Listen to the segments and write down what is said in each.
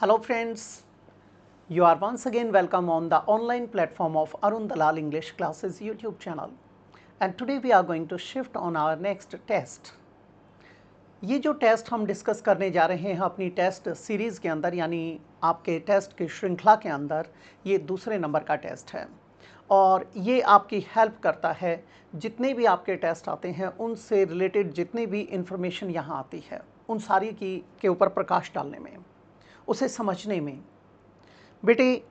Hello friends, you are once again welcome on the online platform of Arun Dalal English Classes YouTube channel, and today we are going to shift on our next test. ये जो test हम discuss करने जा रहे हैं अपनी test series के अंदर, यानी आपके टेस्ट की श्रृंखला के अंदर, ये दूसरे नंबर का टेस्ट है और ये आपकी हेल्प करता है जितने भी आपके टेस्ट आते हैं उनसे रिलेटेड जितनी भी इंफॉर्मेशन यहाँ आती है उन सारी के ऊपर प्रकाश डालने में, उसे समझने में। बेटे,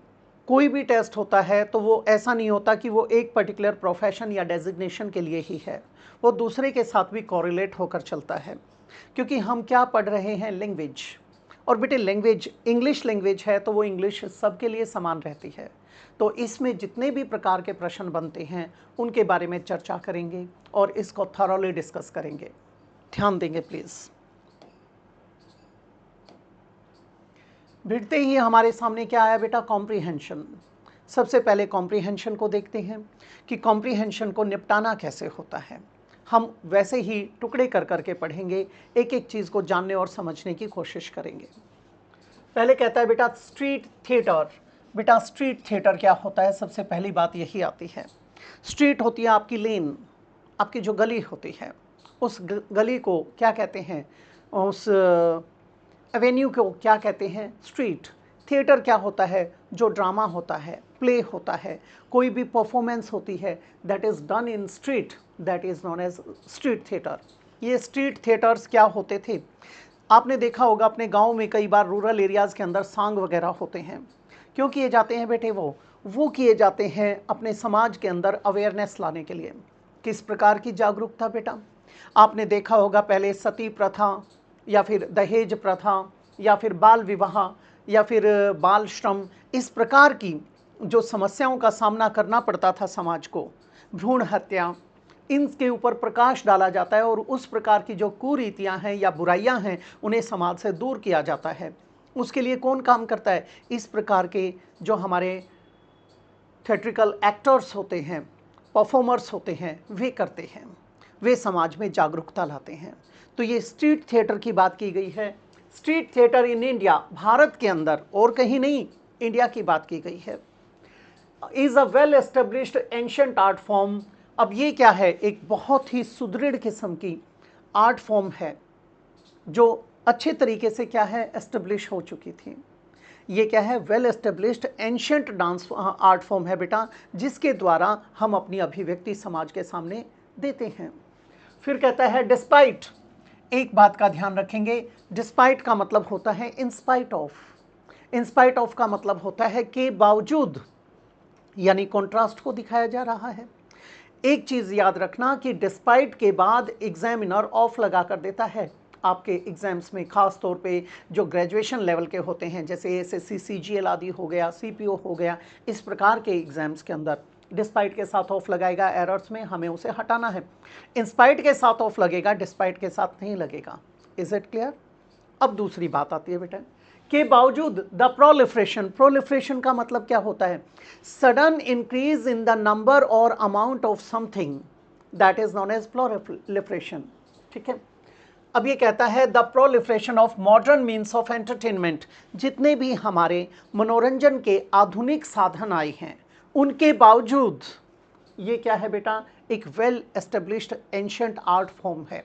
कोई भी टेस्ट होता है तो वो ऐसा नहीं होता कि वो एक पर्टिकुलर प्रोफेशन या डेजिग्नेशन के लिए ही है, वो दूसरे के साथ भी कोरिलेट होकर चलता है, क्योंकि हम क्या पढ़ रहे हैं, लैंग्वेज। और बेटे लैंग्वेज इंग्लिश लैंग्वेज है तो वो इंग्लिश सबके लिए समान रहती है, तो इसमें जितने भी प्रकार के प्रश्न बनते हैं उनके बारे में चर्चा करेंगे और इसको थॉरोली डिस्कस करेंगे। ध्यान देंगे प्लीज़। भिड़ते ही हमारे सामने क्या आया बेटा, कॉम्प्रीहेंशन। सबसे पहले कॉम्प्रीहेंशन को देखते हैं कि कॉम्प्रीहेंशन को निपटाना कैसे होता है। हम वैसे ही टुकड़े कर करके पढ़ेंगे, एक एक चीज़ को जानने और समझने की कोशिश करेंगे। पहले कहता है बेटा स्ट्रीट थिएटर। बेटा स्ट्रीट थिएटर क्या होता है, सबसे पहली बात यही आती है। स्ट्रीट होती है आपकी लेन, आपकी जो गली होती है, उस गली को क्या कहते हैं, उस एवेन्यू को क्या कहते हैं, स्ट्रीट। थिएटर क्या होता है, जो ड्रामा होता है, प्ले होता है, कोई भी परफॉर्मेंस होती है that is done in street, that is known as street theatre. ये स्ट्रीट थिएटर्स क्या होते थे, आपने देखा होगा अपने गांव में कई बार रूरल एरियाज़ के अंदर सांग वगैरह होते हैं। क्यों किए जाते हैं बेटे, वो किए जाते हैं अपने समाज के अंदर अवेयरनेस लाने के लिए। किस प्रकार की जागरूकता बेटा, आपने देखा होगा पहले सती प्रथा या फिर दहेज प्रथा या फिर बाल विवाह या फिर बाल श्रम, इस प्रकार की जो समस्याओं का सामना करना पड़ता था समाज को, भ्रूण हत्या, इनके ऊपर प्रकाश डाला जाता है और उस प्रकार की जो कुरीतियां हैं या बुराइयां हैं उन्हें समाज से दूर किया जाता है। उसके लिए कौन काम करता है, इस प्रकार के जो हमारे थिएट्रिकल एक्टर्स होते हैं, परफॉर्मर्स होते हैं, वे करते हैं, वे समाज में जागरूकता लाते हैं। तो ये स्ट्रीट थिएटर की बात की गई है। Street theatre in India, Bharat के अंदर और कहीं नहीं, इंडिया की बात की गई है। Is a well established ancient art form. अब ये क्या है, एक बहुत ही सुदृढ़ किस्म की आर्ट फॉर्म है जो अच्छे तरीके से क्या है, एस्टेब्लिश हो चुकी थी। ये क्या है, well established ancient dance art form है बेटा, जिसके द्वारा हम अपनी अभिव्यक्ति समाज के सामने देते हैं। फिर कहता है डिस्पाइट। एक बात का ध्यान रखेंगे, डिस्पाइट का मतलब होता है इंस्पाइट ऑफ। इंस्पाइट ऑफ का मतलब होता है के बावजूद, यानी कॉन्ट्रास्ट को दिखाया जा रहा है। एक चीज़ याद रखना कि डिस्पाइट के बाद एग्जामिनर ऑफ लगा कर देता है आपके एग्जाम्स में, ख़ास तौर पे जो ग्रेजुएशन लेवल के होते हैं, जैसे एसएससी सीजीएल आदि हो गया, सीपीओ हो गया, इस प्रकार के एग्जाम्स के अंदर डिस्पाइट के साथ ऑफ लगाएगा। एरर्स में हमें उसे हटाना है। इंस्पाइट के साथ ऑफ लगेगा, डिस्पाइट के साथ नहीं लगेगा। Is it clear? अब दूसरी बात आती है बेटा, के बावजूद द प्रोलिफरेशन। प्रोलिफरेशन का मतलब क्या होता है, sudden increase in the number और amount of something, that is known as proliferation. ठीक है। अब ये कहता है the proliferation of modern means of entertainment. जितने भी हमारे मनोरंजन के आधुनिक साधन आए हैं उनके बावजूद ये क्या है बेटा, एक well established ancient art form है।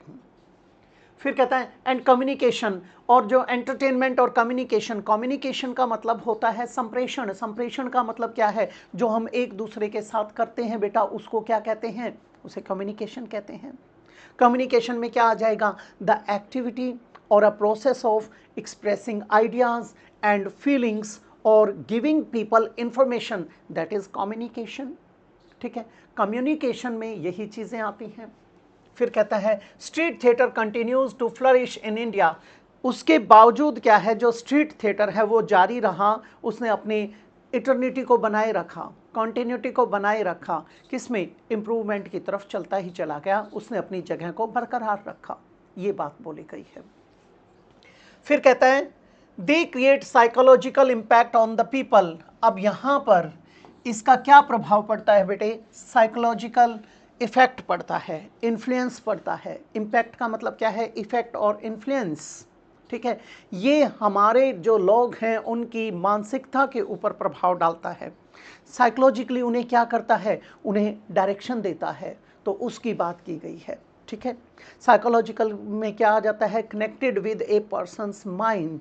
फिर कहता है एंड कम्युनिकेशन, और जो एंटरटेनमेंट और कम्युनिकेशन, कम्युनिकेशन का मतलब होता है संप्रेषण। संप्रेषण का मतलब क्या है, जो हम एक दूसरे के साथ करते हैं बेटा, उसको क्या कहते हैं, उसे कम्युनिकेशन कहते हैं। कम्युनिकेशन में क्या आ जाएगा, द एक्टिविटी और a process of expressing ideas and feelings और giving people information, that is communication. ठीक है, कम्युनिकेशन में यही चीज़ें आती हैं। फिर कहता है street theatre continues to flourish in India. उसके बावजूद क्या है, जो स्ट्रीट थिएटर है वो जारी रहा, उसने अपनी इटर्निटी को बनाए रखा, कॉन्टिन्यूटी को बनाए रखा। किसमें, इम्प्रूवमेंट की तरफ चलता ही चला गया, उसने अपनी जगह को बरकरार रखा। ये बात बोली गई है। फिर कहता है they create psychological impact on the people. अब यहाँ पर इसका क्या प्रभाव पड़ता है बेटे, साइकोलॉजिकल इफेक्ट पड़ता है, इन्फ्लुएंस पड़ता है। इम्पैक्ट का मतलब क्या है, इफेक्ट और इन्फ्लुएंस। ठीक है। ये हमारे जो लोग हैं उनकी मानसिकता के ऊपर प्रभाव डालता है। साइकोलॉजिकली उन्हें क्या करता है, उन्हें डायरेक्शन देता है, तो उसकी बात की गई है। ठीक है। साइकोलॉजिकल में क्या आ जाता है, connected with a person's mind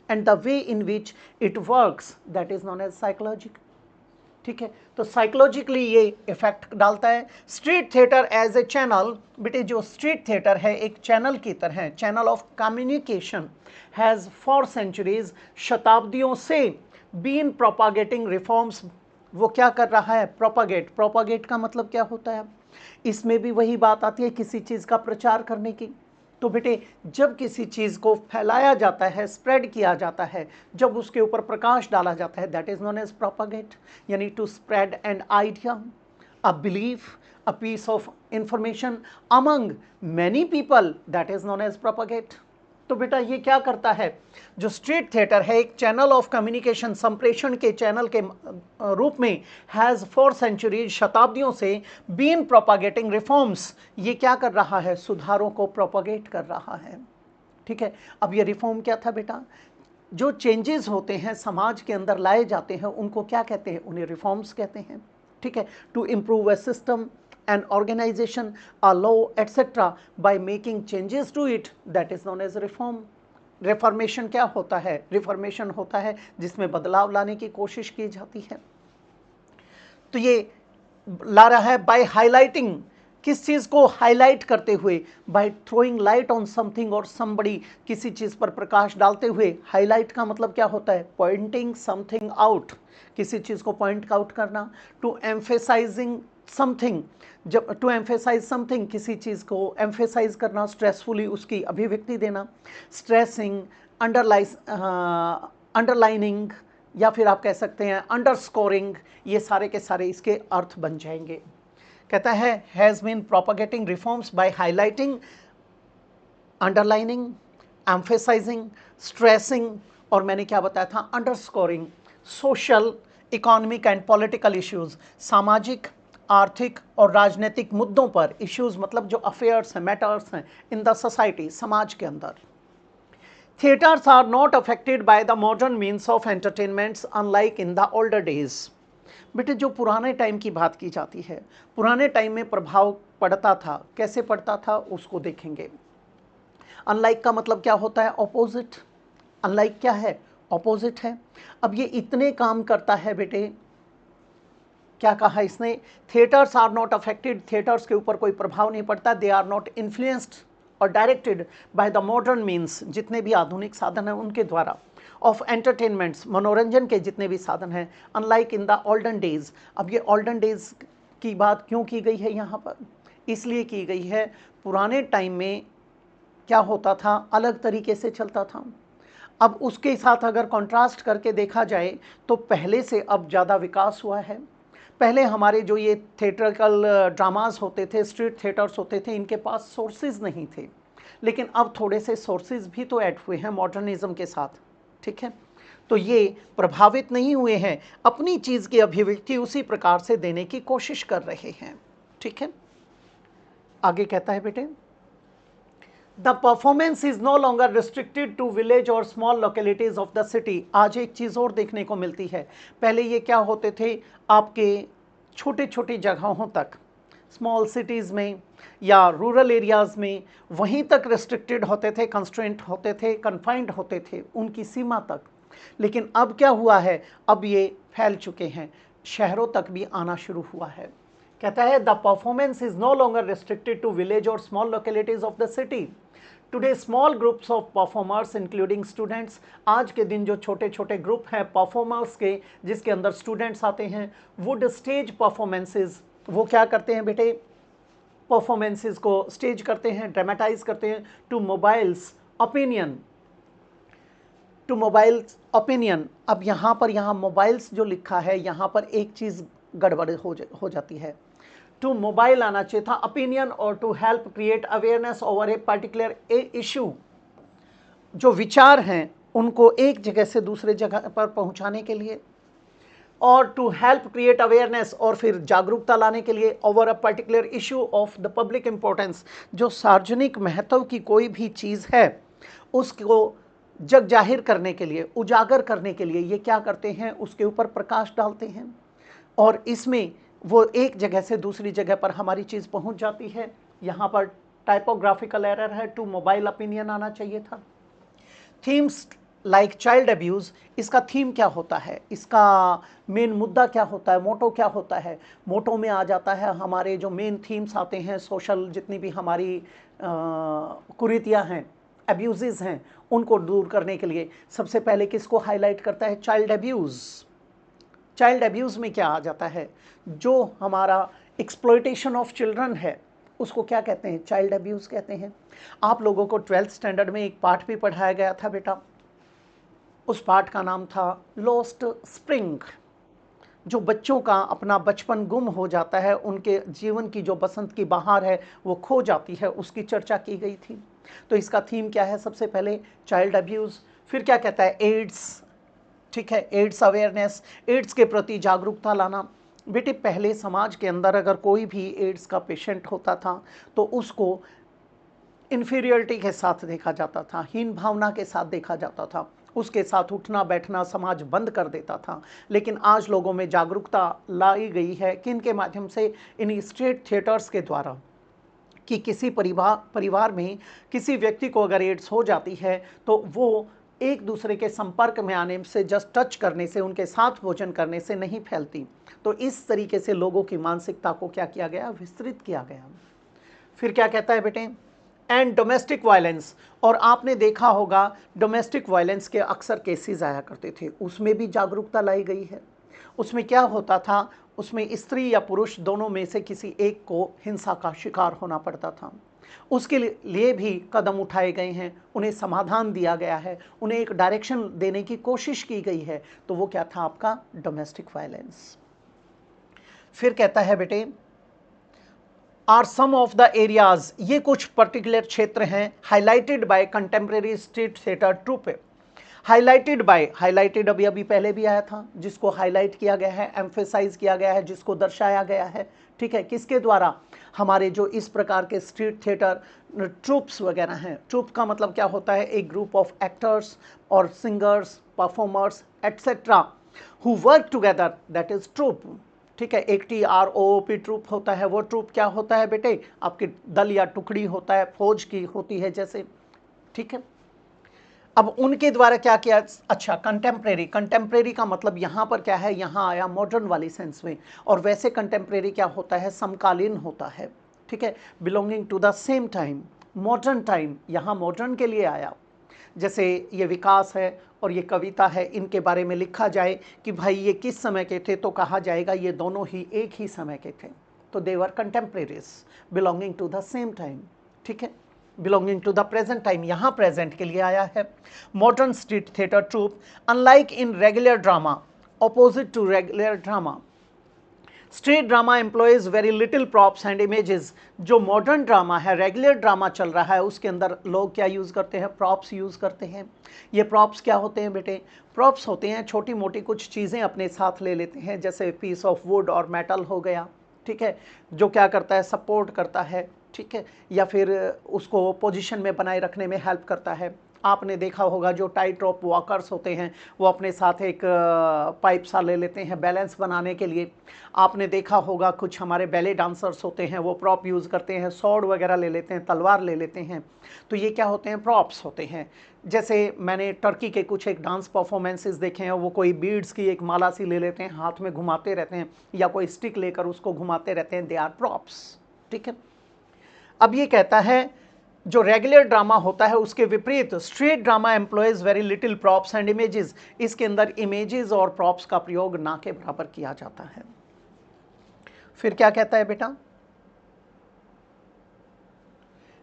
and the way in which it works, that is known as psychologic. ठीक है। तो साइकोलॉजिकली ये इफेक्ट डालता है। Street theatre as a channel, बेटे जो स्ट्रीट थिएटर है एक चैनल की तरह, channel of communication, has for centuries, शताब्दियों से, बीन प्रोपागेटिंग रिफॉर्म्स, वो क्या कर रहा है, प्रोपागेट। प्रोपागेट का मतलब क्या होता है, इसमें भी वही बात आती है किसी चीज़ का प्रचार करने की। तो बेटे जब किसी चीज़ को फैलाया जाता है, स्प्रेड किया जाता है, जब उसके ऊपर प्रकाश डाला जाता है, that is known as propagate, यानी to spread an idea, a belief, a piece of information among many people, that is known as propagate. तो बेटा ये क्या करता है, जो स्ट्रीट थिएटर है एक चैनल ऑफ कम्युनिकेशन, संप्रेषण के चैनल के रूप में, हैज़ फॉर सेंचुरीज, शताब्दियों से, बीन प्रोपागेटिंग रिफॉर्म्स, ये क्या कर रहा है, सुधारों को प्रोपागेट कर रहा है। ठीक है। अब ये रिफॉर्म क्या था बेटा, जो चेंजेस होते हैं समाज के अंदर लाए जाते हैं उनको क्या कहते हैं, उन्हें रिफॉर्म्स कहते हैं। ठीक है। To improve a system, an organization, a law, etc. by making changes to it, that is known as reform. Reformation क्या होता है, रिफॉर्मेशन होता है जिसमें बदलाव लाने की कोशिश की जाती है। तो ये ला रहा है बाय हाईलाइटिंग, किस चीज़ को हाईलाइट करते हुए, by throwing light on something और समबडी, किसी चीज़ पर प्रकाश डालते हुए। हाईलाइट का मतलब क्या होता है, पॉइंटिंग समथिंग आउट, किसी चीज़ को पॉइंट आउट करना। टू एम्फेसाइजिंग समथिंग, जब टू एम्फेसाइज समथिंग, किसी चीज़ को एम्फेसाइज करना, स्ट्रेसफुली उसकी अभिव्यक्ति देना। स्ट्रेसिंग, अंडरलाइनिंग, या फिर आप कह सकते हैं अंडरस्कोरिंग, ये सारे के सारे इसके अर्थ बन जाएंगे। कहता है has been propagating reforms by highlighting, underlining, emphasising, stressing, और मैंने क्या बताया था, underscoring, social, economic and political issues, सामाजिक, आर्थिक और राजनीतिक मुद्दों पर, इश्यूज मतलब जो अफेयर्स हैं, मैटर्स हैं इन द सोसाइटी, समाज के अंदर। Theatres are not affected by the modern means of entertainments unlike in the older days. बेटे जो पुराने टाइम की बात की जाती है, पुराने टाइम में प्रभाव पड़ता था, कैसे पड़ता था उसको देखेंगे। अनलाइक का मतलब क्या होता है, ऑपोजिट। अनलाइक क्या है, ऑपोजिट है। अब ये इतने काम करता है बेटे, क्या कहा इसने, theatres are not affected, theatres के ऊपर कोई प्रभाव नहीं पड़ता, दे आर नॉट इन्फ्लुएंस्ड और directed by the modern means, जितने भी आधुनिक साधन हैं उनके द्वारा, ऑफ एंटरटेनमेंट्स, मनोरंजन के जितने भी साधन हैं, unlike in the olden days. अब ये ओल्डन डेज की बात क्यों की गई है यहाँ पर, इसलिए की गई है, पुराने टाइम में क्या होता था, अलग तरीके से चलता था। अब उसके साथ अगर कॉन्ट्रास्ट करके देखा जाए तो पहले से अब ज़्यादा विकास हुआ है। पहले हमारे जो ये थिएट्रिकल ड्रामाज होते थे, स्ट्रीट थिएटर्स होते थे, इनके पास सोर्सेज नहीं थे, लेकिन अब थोड़े से सोर्सेज भी तो ऐड हुए हैं मॉडर्निज्म के साथ। ठीक है। तो ये प्रभावित नहीं हुए हैं, अपनी चीज़ की अभिव्यक्ति उसी प्रकार से देने की कोशिश कर रहे हैं। ठीक है। आगे कहता है बेटे, the performance is no longer restricted to village और small localities of the city. आज एक चीज़ और देखने को मिलती है, पहले ये क्या होते थे, आपके छोटे छोटी जगहों तक, स्मॉल सिटीज़ में या रूरल एरियाज़ में, वहीं तक रिस्ट्रिक्टेड होते थे, कंस्ट्रेंट होते थे, कन्फाइंड होते थे उनकी सीमा तक। लेकिन अब क्या हुआ है, अब ये फैल चुके हैं, शहरों तक भी आना शुरू हुआ है। कहता है the performance is no longer restricted to village और small localities of the city. Today small groups of performers including students, आज के दिन जो छोटे छोटे ग्रुप हैं परफॉर्मर्स के, जिसके अंदर स्टूडेंट्स आते हैं, वुड स्टेज परफॉर्मेंसेज, वो क्या करते हैं बेटे, परफॉर्मेंसेज को स्टेज करते हैं, ड्रामेटाइज करते हैं, to mobilise opinion, to mobilise opinion. अब यहाँ पर, यहाँ मोबाइल्स जो लिखा है यहाँ पर एक चीज़ गड़बड़ हो जाती है, टू मोबाइल आना चाहिए था, ओपिनियन, और to help create awareness over a particular issue, जो विचार हैं उनको एक जगह से दूसरे जगह पर पहुंचाने के लिए, और टू हेल्प क्रिएट अवेयरनेस, और फिर जागरूकता लाने के लिए, over a particular issue of the public importance, जो सार्वजनिक महत्व की कोई भी चीज़ है उसको जग जाहिर करने के लिए, उजागर करने के लिए ये क्या करते हैं, उसके ऊपर प्रकाश डालते हैं और इसमें वो एक जगह से दूसरी जगह पर हमारी चीज़ पहुंच जाती है। यहाँ पर टाइपोग्राफिकल एरर है, टू मोबाइल ओपिनियन आना चाहिए था। थीम्स लाइक चाइल्ड अब्यूज़, इसका थीम क्या होता है, इसका मेन मुद्दा क्या होता है, मोटो क्या होता है। मोटो में आ जाता है हमारे जो मेन थीम्स आते हैं, सोशल जितनी भी हमारी कुरीतियाँ हैं, अब्यूज़ हैं, उनको दूर करने के लिए सबसे पहले किसको हाईलाइट करता है, चाइल्ड अब्यूज़। चाइल्ड अब्यूज़ में क्या आ जाता है, जो हमारा एक्सप्लॉयटेशन ऑफ चिल्ड्रन है उसको क्या कहते हैं, चाइल्ड अब्यूज़ कहते हैं। आप लोगों को 12th स्टैंडर्ड में एक पाठ भी पढ़ाया गया था बेटा, उस पाठ का नाम था लॉस्ट स्प्रिंग। जो बच्चों का अपना बचपन गुम हो जाता है, उनके जीवन की जो बसंत की बहार है वो खो जाती है, उसकी चर्चा की गई थी। तो इसका थीम क्या है, सबसे पहले चाइल्ड अब्यूज़। फिर क्या कहता है, एड्स, ठीक है, एड्स अवेयरनेस, एड्स के प्रति जागरूकता लाना। बेटे पहले समाज के अंदर अगर कोई भी एड्स का पेशेंट होता था तो उसको इन्फीरियरिटी के साथ देखा जाता था, हीन भावना के साथ देखा जाता था, उसके साथ उठना बैठना समाज बंद कर देता था। लेकिन आज लोगों में जागरूकता लाई गई है, किन के माध्यम से, इन स्ट्रीट थिएटर्स के द्वारा, कि किसी परिवार में किसी व्यक्ति को अगर एड्स हो जाती है तो वो एक दूसरे के संपर्क में आने से, जस्ट टच करने से, उनके साथ भोजन करने से नहीं फैलती। तो इस तरीके से लोगों की मानसिकता को क्या किया गया, विस्तृत किया गया। फिर क्या कहता है बेटे, एंड डोमेस्टिक वायलेंस। और आपने देखा होगा डोमेस्टिक वायलेंस के अक्सर केसेस आया करते थे, उसमें भी जागरूकता लाई गई है। उसमें क्या होता था, उसमें स्त्री या पुरुष दोनों में से किसी एक को हिंसा का शिकार होना पड़ता था, उसके लिए भी कदम उठाए गए हैं, उन्हें समाधान दिया गया है, उन्हें एक डायरेक्शन देने की कोशिश की गई है। तो वो क्या था, आपका डोमेस्टिक वायलेंस। फिर कहता है बेटे, are some of the areas, ये कुछ पर्टिकुलर क्षेत्र हैं, highlighted by contemporary street theatre troupe. Highlighted by, highlighted अभी अभी पहले भी आया था, जिसको हाईलाइट किया गया है, एम्फेसाइज किया गया है, जिसको दर्शाया गया है, ठीक है, किसके द्वारा, हमारे जो इस प्रकार के स्ट्रीट थिएटर ट्रूप्स वगैरह हैं। ट्रूप का मतलब क्या होता है, एक ग्रुप ऑफ एक्टर्स और singers, performers etcetera who work together, that is troupe, ठीक है। एक TROOP ट्रूप होता है, वो ट्रूप क्या होता है बेटे, आपके दल या टुकड़ी होता है, फौज की होती है जैसे, ठीक है। अब उनके द्वारा क्या किया, अच्छा, कंटेम्प्रेरी, कंटेम्प्रेरी का मतलब यहाँ पर क्या है, यहाँ आया मॉडर्न वाली सेंस में, और वैसे कंटेम्प्रेरी क्या होता है, समकालीन होता है, ठीक है, belonging to the same time, modern time, यहाँ मॉडर्न के लिए आया। जैसे ये विकास है और ये कविता है, इनके बारे में लिखा जाए कि भाई ये किस समय के थे, तो कहा जाएगा ये दोनों ही एक ही समय के थे, तो they were contemporaries belonging to the same time, ठीक है, belonging to the present time, यहाँ प्रेजेंट के लिए आया है। Modern street theatre troupe, unlike in regular drama, opposite to regular drama, street drama employs very little props and images. जो modern drama है, regular drama चल रहा है, उसके अंदर लोग क्या यूज़ करते हैं, प्रॉप्स यूज़ करते हैं। ये प्रॉप्स क्या होते हैं बेटे, प्रॉप्स होते हैं छोटी मोटी कुछ चीज़ें अपने साथ ले लेते हैं, जैसे पीस ऑफ वुड और मेटल हो गया, ठीक है, जो क्या करता है, सपोर्ट करता है, ठीक है, या फिर उसको पोजीशन में बनाए रखने में हेल्प करता है। आपने देखा होगा जो टाइट रॉप वॉकर्स होते हैं, वो अपने साथ एक पाइप सा ले लेते हैं बैलेंस बनाने के लिए। आपने देखा होगा कुछ हमारे बैले डांसर्स होते हैं, वो प्रॉप यूज़ करते हैं, सॉर्ड वगैरह ले लेते हैं, तलवार ले लेते हैं। तो ये क्या होते हैं, प्रॉप्स होते हैं। जैसे मैंने टर्की के कुछ एक डांस परफॉर्मेंसेस देखे हैं, वो कोई बीड्स की एक माला सी ले लेते हैं, हाथ में घुमाते रहते हैं, या कोई स्टिक लेकर उसको घुमाते रहते हैं, दे आर प्रॉप्स, ठीक है। अब ये कहता है जो रेगुलर ड्रामा होता है उसके विपरीत street drama employs very little props and images, इसके अंदर इमेजेस और प्रॉप्स का प्रयोग ना के बराबर किया जाता है। फिर क्या कहता है बेटा,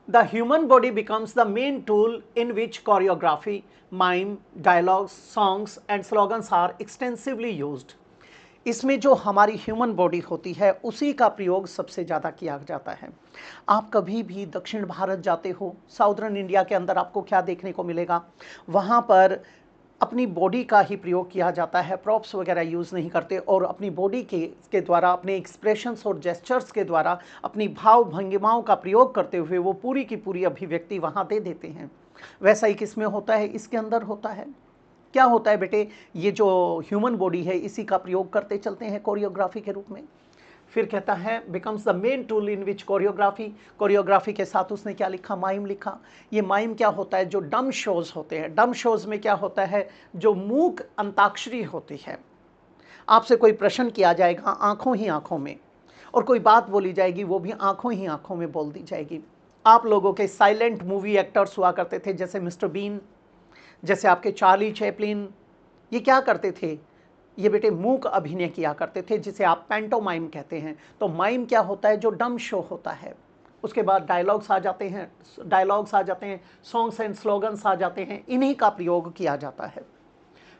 the human body becomes the main tool in which choreography, mime, dialogues, songs and slogans are extensively used. इसमें जो हमारी ह्यूमन बॉडी होती है उसी का प्रयोग सबसे ज़्यादा किया जाता है। आप कभी भी दक्षिण भारत जाते हो, साउदर्न इंडिया के अंदर आपको क्या देखने को मिलेगा, वहाँ पर अपनी बॉडी का ही प्रयोग किया जाता है, प्रॉप्स वगैरह यूज़ नहीं करते, और अपनी बॉडी के द्वारा, अपने एक्सप्रेशंस और जेस्चर्स के द्वारा, अपनी भाव भंगिमाओं का प्रयोग करते हुए वो पूरी की पूरी अभिव्यक्ति वहाँ दे देते हैं। वैसा ही किस में होता है? इसके अंदर होता है। क्या होता है बेटे? ये जो ह्यूमन बॉडी है इसी का प्रयोग करते चलते हैं कोरियोग्राफी के रूप में। फिर कहता है becomes the main tool in which choreography के साथ उसने क्या लिखा? माइम लिखा। ये माइम क्या होता है? जो डम शोज होते हैं, डम शोज में क्या होता है? जो मूक अंताक्षरी होती है। आपसे कोई प्रश्न किया जाएगा आंखों ही आंखों में, और कोई बात बोली जाएगी वो भी आंखों ही आंखों में बोल दी जाएगी। आप लोगों के साइलेंट मूवी एक्टर्स हुआ करते थे, जैसे मिस्टर बीन, जैसे आपके चार्ली चैपलिन, ये क्या करते थे? ये बेटे मूक अभिनय किया करते थे, जिसे आप पैंटोमाइम कहते हैं। तो माइम क्या होता है? जो डम शो होता है। उसके बाद डायलॉग्स आ जाते हैं, सॉन्ग्स एंड स्लोगन्स आ जाते हैं, इन्हीं का प्रयोग किया जाता है।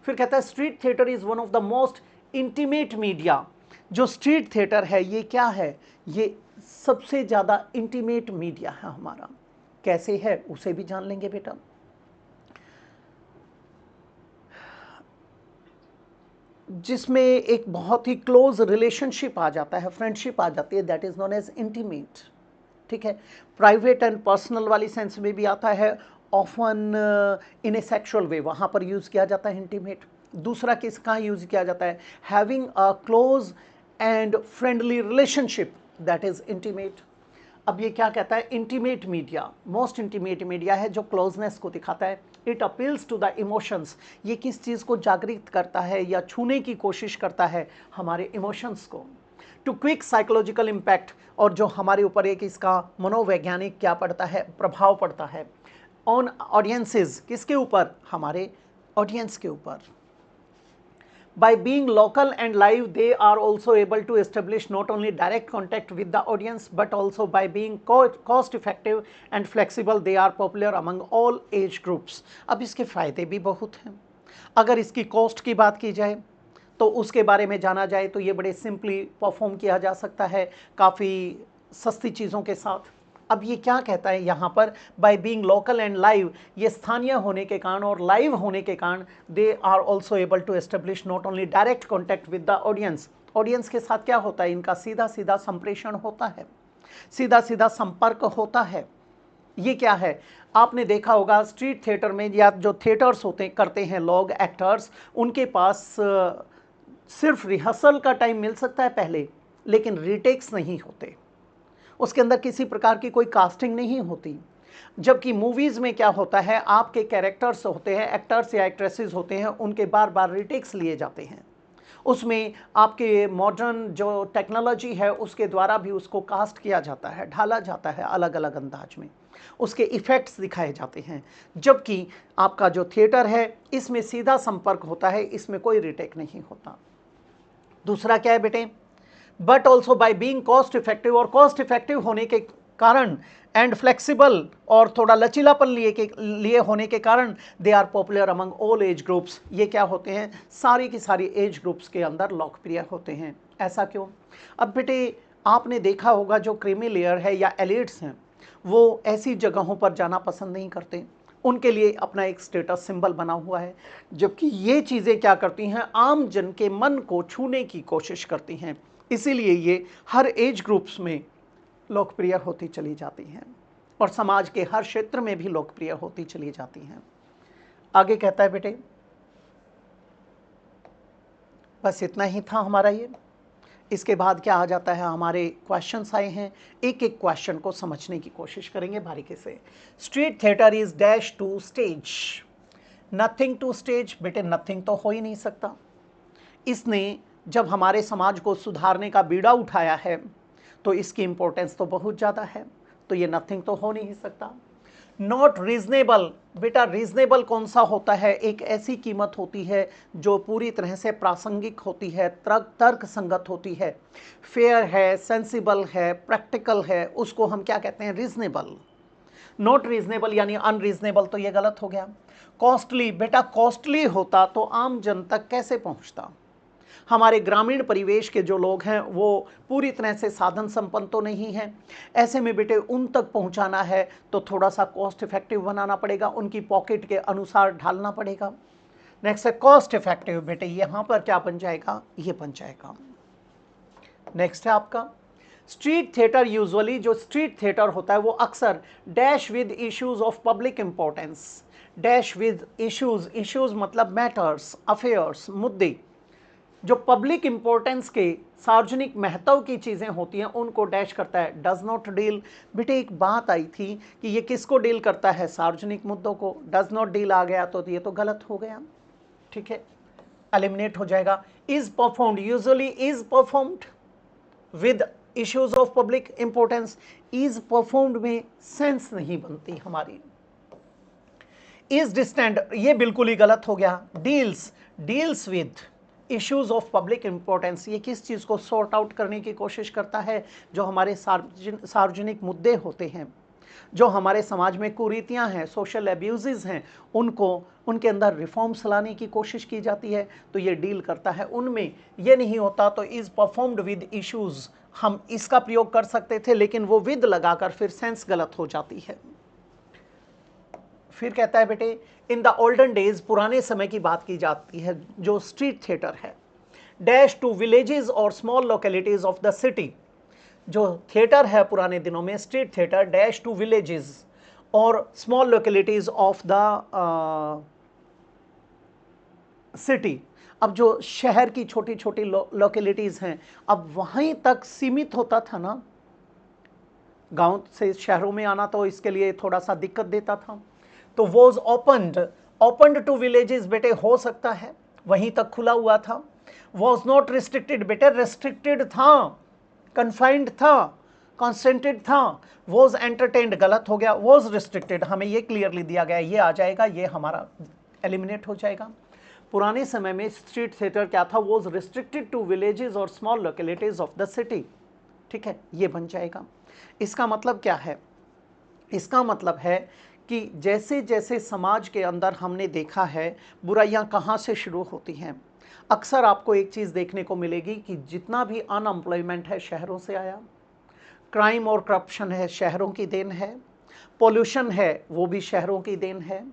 फिर कहता है street theatre is one of the most intimate media. जो स्ट्रीट थिएटर है ये क्या है? ये सबसे ज़्यादा इंटीमेट मीडिया है हमारा। कैसे है उसे भी जान लेंगे बेटा। जिसमें एक बहुत ही क्लोज रिलेशनशिप आ जाता है, फ्रेंडशिप आ जाती है, that is known as intimate. ठीक है, प्राइवेट एंड पर्सनल वाली सेंस में भी आता है, ऑफन इन ए सेक्सुअल वे, वहाँ पर यूज़ किया जाता है इंटीमेट। दूसरा किस कहाँ यूज़ किया जाता है? Having a close and friendly relationship, that is intimate. अब ये क्या कहता है? Intimate media, most intimate media है जो क्लोजनेस को दिखाता है। It appeals to the emotions, ये किस चीज़ को जागृत करता है या छूने की कोशिश करता है? हमारे इमोशंस को। टू क्विक साइकोलॉजिकल इम्पैक्ट, और जो हमारे ऊपर एक इसका मनोवैज्ञानिक क्या पड़ता है? प्रभाव पड़ता है। ऑन ऑडियंसेस, किसके ऊपर? हमारे ऑडियंस के ऊपर। By being local and live, they are also able to establish not only direct contact with the audience, but also by being cost effective and flexible, they are popular among all age groups. अब इसके फ़ायदे भी बहुत हैं। अगर इसकी cost की बात की जाए तो उसके बारे में जाना जाए तो ये बड़े सिंपली परफॉर्म किया जा सकता है, काफ़ी सस्ती चीज़ों के साथ। अब ये क्या कहता है यहाँ पर? By being local and live, ये स्थानीय होने के कारण और लाइव होने के कारण they are also able to establish not only direct contact with the audience. Audience के साथ क्या होता है? इनका सीधा सीधा संप्रेषण होता है, सीधा सीधा संपर्क होता है। ये क्या है? आपने देखा होगा स्ट्रीट थिएटर में या जो थिएटर्स होते करते हैं लोग, एक्टर्स, उनके पास सिर्फ रिहर्सल का टाइम मिल सकता है पहले, लेकिन रीटेक्स नहीं होते, उसके अंदर किसी प्रकार की कोई कास्टिंग नहीं होती। जबकि मूवीज़ में क्या होता है? आपके कैरेक्टर्स होते हैं, एक्टर्स या एक्ट्रेसेस होते हैं, उनके बार बार रीटेक्स लिए जाते हैं। उसमें आपके मॉडर्न जो टेक्नोलॉजी है उसके द्वारा भी उसको कास्ट किया जाता है, ढाला जाता है अलग अलग अंदाज में, उसके इफ़ेक्ट्स दिखाए जाते हैं। जबकि आपका जो थिएटर है इसमें सीधा संपर्क होता है, इसमें कोई रीटेक नहीं होता। दूसरा क्या है बेटे? But also by being cost effective, और कॉस्ट इफेक्टिव होने के कारण एंड फ्लेक्सिबल, और थोड़ा लचीलापन लिए होने के कारण they are popular among all age groups. ये क्या होते हैं? सारी की सारी एज ग्रुप्स के अंदर लोकप्रिय होते हैं। ऐसा क्यों? अब बेटे आपने देखा होगा जो क्रीमी लेयर है या एलिट्स हैं वो ऐसी जगहों पर जाना पसंद नहीं करते, उनके लिए अपना एक स्टेटस सिंबल बना हुआ है। जबकि ये चीज़ें क्या करती हैं? आम जन के मन को छूने की कोशिश करती हैं, इसीलिए ये हर एज ग्रुप्स में लोकप्रिय होती चली जाती हैं और समाज के हर क्षेत्र में भी लोकप्रिय होती चली जाती हैं। आगे कहता है बेटे, बस इतना ही था हमारा ये। इसके बाद क्या आ जाता है? हमारे क्वेश्चंस आए हैं, एक एक क्वेश्चन को समझने की कोशिश करेंगे बारीकी से। Street theatre is dash to stage, nothing to stage. बेटे नथिंग तो हो ही नहीं सकता। इसने जब हमारे समाज को सुधारने का बीड़ा उठाया है तो इसकी इंपॉर्टेंस तो बहुत ज़्यादा है, तो ये नथिंग तो हो नहीं सकता। नॉट रीजनेबल, बेटा रीजनेबल कौन सा होता है? एक ऐसी कीमत होती है जो पूरी तरह से प्रासंगिक होती है, तर्क संगत होती है, फेयर है, सेंसिबल है, प्रैक्टिकल है, उसको हम क्या कहते हैं? रीजनेबल। नॉट रीजनेबल यानी अनरीजनेबल, तो ये गलत हो गया। कॉस्टली, बेटा कॉस्टली होता तो आम जन तक कैसे पहुंचता? हमारे ग्रामीण परिवेश के जो लोग हैं वो पूरी तरह से साधन संपन्न तो नहीं हैं, ऐसे में बेटे उन तक पहुंचाना है तो थोड़ा सा कॉस्ट इफेक्टिव बनाना पड़ेगा, उनकी पॉकेट के अनुसार ढालना पड़ेगा। नेक्स्ट है कॉस्ट इफेक्टिव, बेटे यहां पर क्या बन जाएगा, ये बन जाएगा। नेक्स्ट है आपका स्ट्रीट थिएटर। यूजुअली जो स्ट्रीट थिएटर होता है वो अक्सर dash with issues of public importance, dash with issues, issues मतलब मैटर्स, अफेयर्स, मुद्दे जो पब्लिक इंपॉर्टेंस के, सार्वजनिक महत्व की चीज़ें होती हैं उनको डैश करता है। डज नॉट डील, बेटे एक बात आई थी कि ये किसको डील करता है, सार्वजनिक मुद्दों को। डज नॉट डील आ गया तो ये तो गलत हो गया, ठीक है, एलिमिनेट हो जाएगा। Is performed, usually is performed with issues of public importance, is performed में सेंस नहीं बनती हमारी। इज डिस्टेंट, ये बिल्कुल ही गलत हो गया। Deals, deals with issues of public importance, ये किस चीज़ को सॉर्ट आउट करने की कोशिश करता है, जो हमारे सार्वजनिक मुद्दे होते हैं, जो हमारे समाज में कुरीतियां हैं, सोशल एब्यूजेस हैं, उनको, उनके अंदर रिफॉर्म्स लाने की कोशिश की जाती है, तो ये डील करता है उनमें। ये नहीं होता तो इज परफॉर्म्ड विद इश्यूज, हम इसका प्रयोग कर सकते थे लेकिन वो विद लगाकर फिर सेंस गलत हो जाती है। फिर कहता है बेटे इन द ओल्डन डेज, पुराने समय की बात की जाती है, जो स्ट्रीट थिएटर है, डैश टू विलेजेस और small localities of the city, जो थिएटर है पुराने दिनों में street theatre, dash to villages और small localities of the city. अब जो शहर की छोटी छोटी लोकेलिटीज हैं, अब वहीं तक सीमित होता था ना, गांव से शहरों में आना तो इसके लिए थोड़ा सा दिक्कत देता था, तो was opened, opened to villages, बेटे हो सकता है वहीं तक खुला हुआ था। वॉज नॉट रिस्ट्रिक्टेड, बेटे रेस्ट्रिक्टेड था, कन्फाइंड था, कॉन्सेंट्रेड था। वॉज एंटरटेन्ड, गलत हो गया। वॉज रिस्ट्रिक्टेड, हमें ये क्लियरली दिया गया, ये आ जाएगा, ये हमारा एलिमिनेट हो जाएगा। पुराने समय में स्ट्रीट थिएटर क्या था, वॉज रिस्ट्रिक्टेड टू विलेजेस और small localities of the city, ठीक है, ये बन जाएगा। इसका मतलब क्या है, इसका मतलब है कि जैसे जैसे समाज के अंदर हमने देखा है बुराइयां कहाँ से शुरू होती हैं, अक्सर आपको एक चीज़ देखने को मिलेगी कि जितना भी अनएम्प्लॉयमेंट है शहरों से आया, क्राइम और करप्शन है शहरों की देन है, पोल्यूशन है वो भी शहरों की देन है,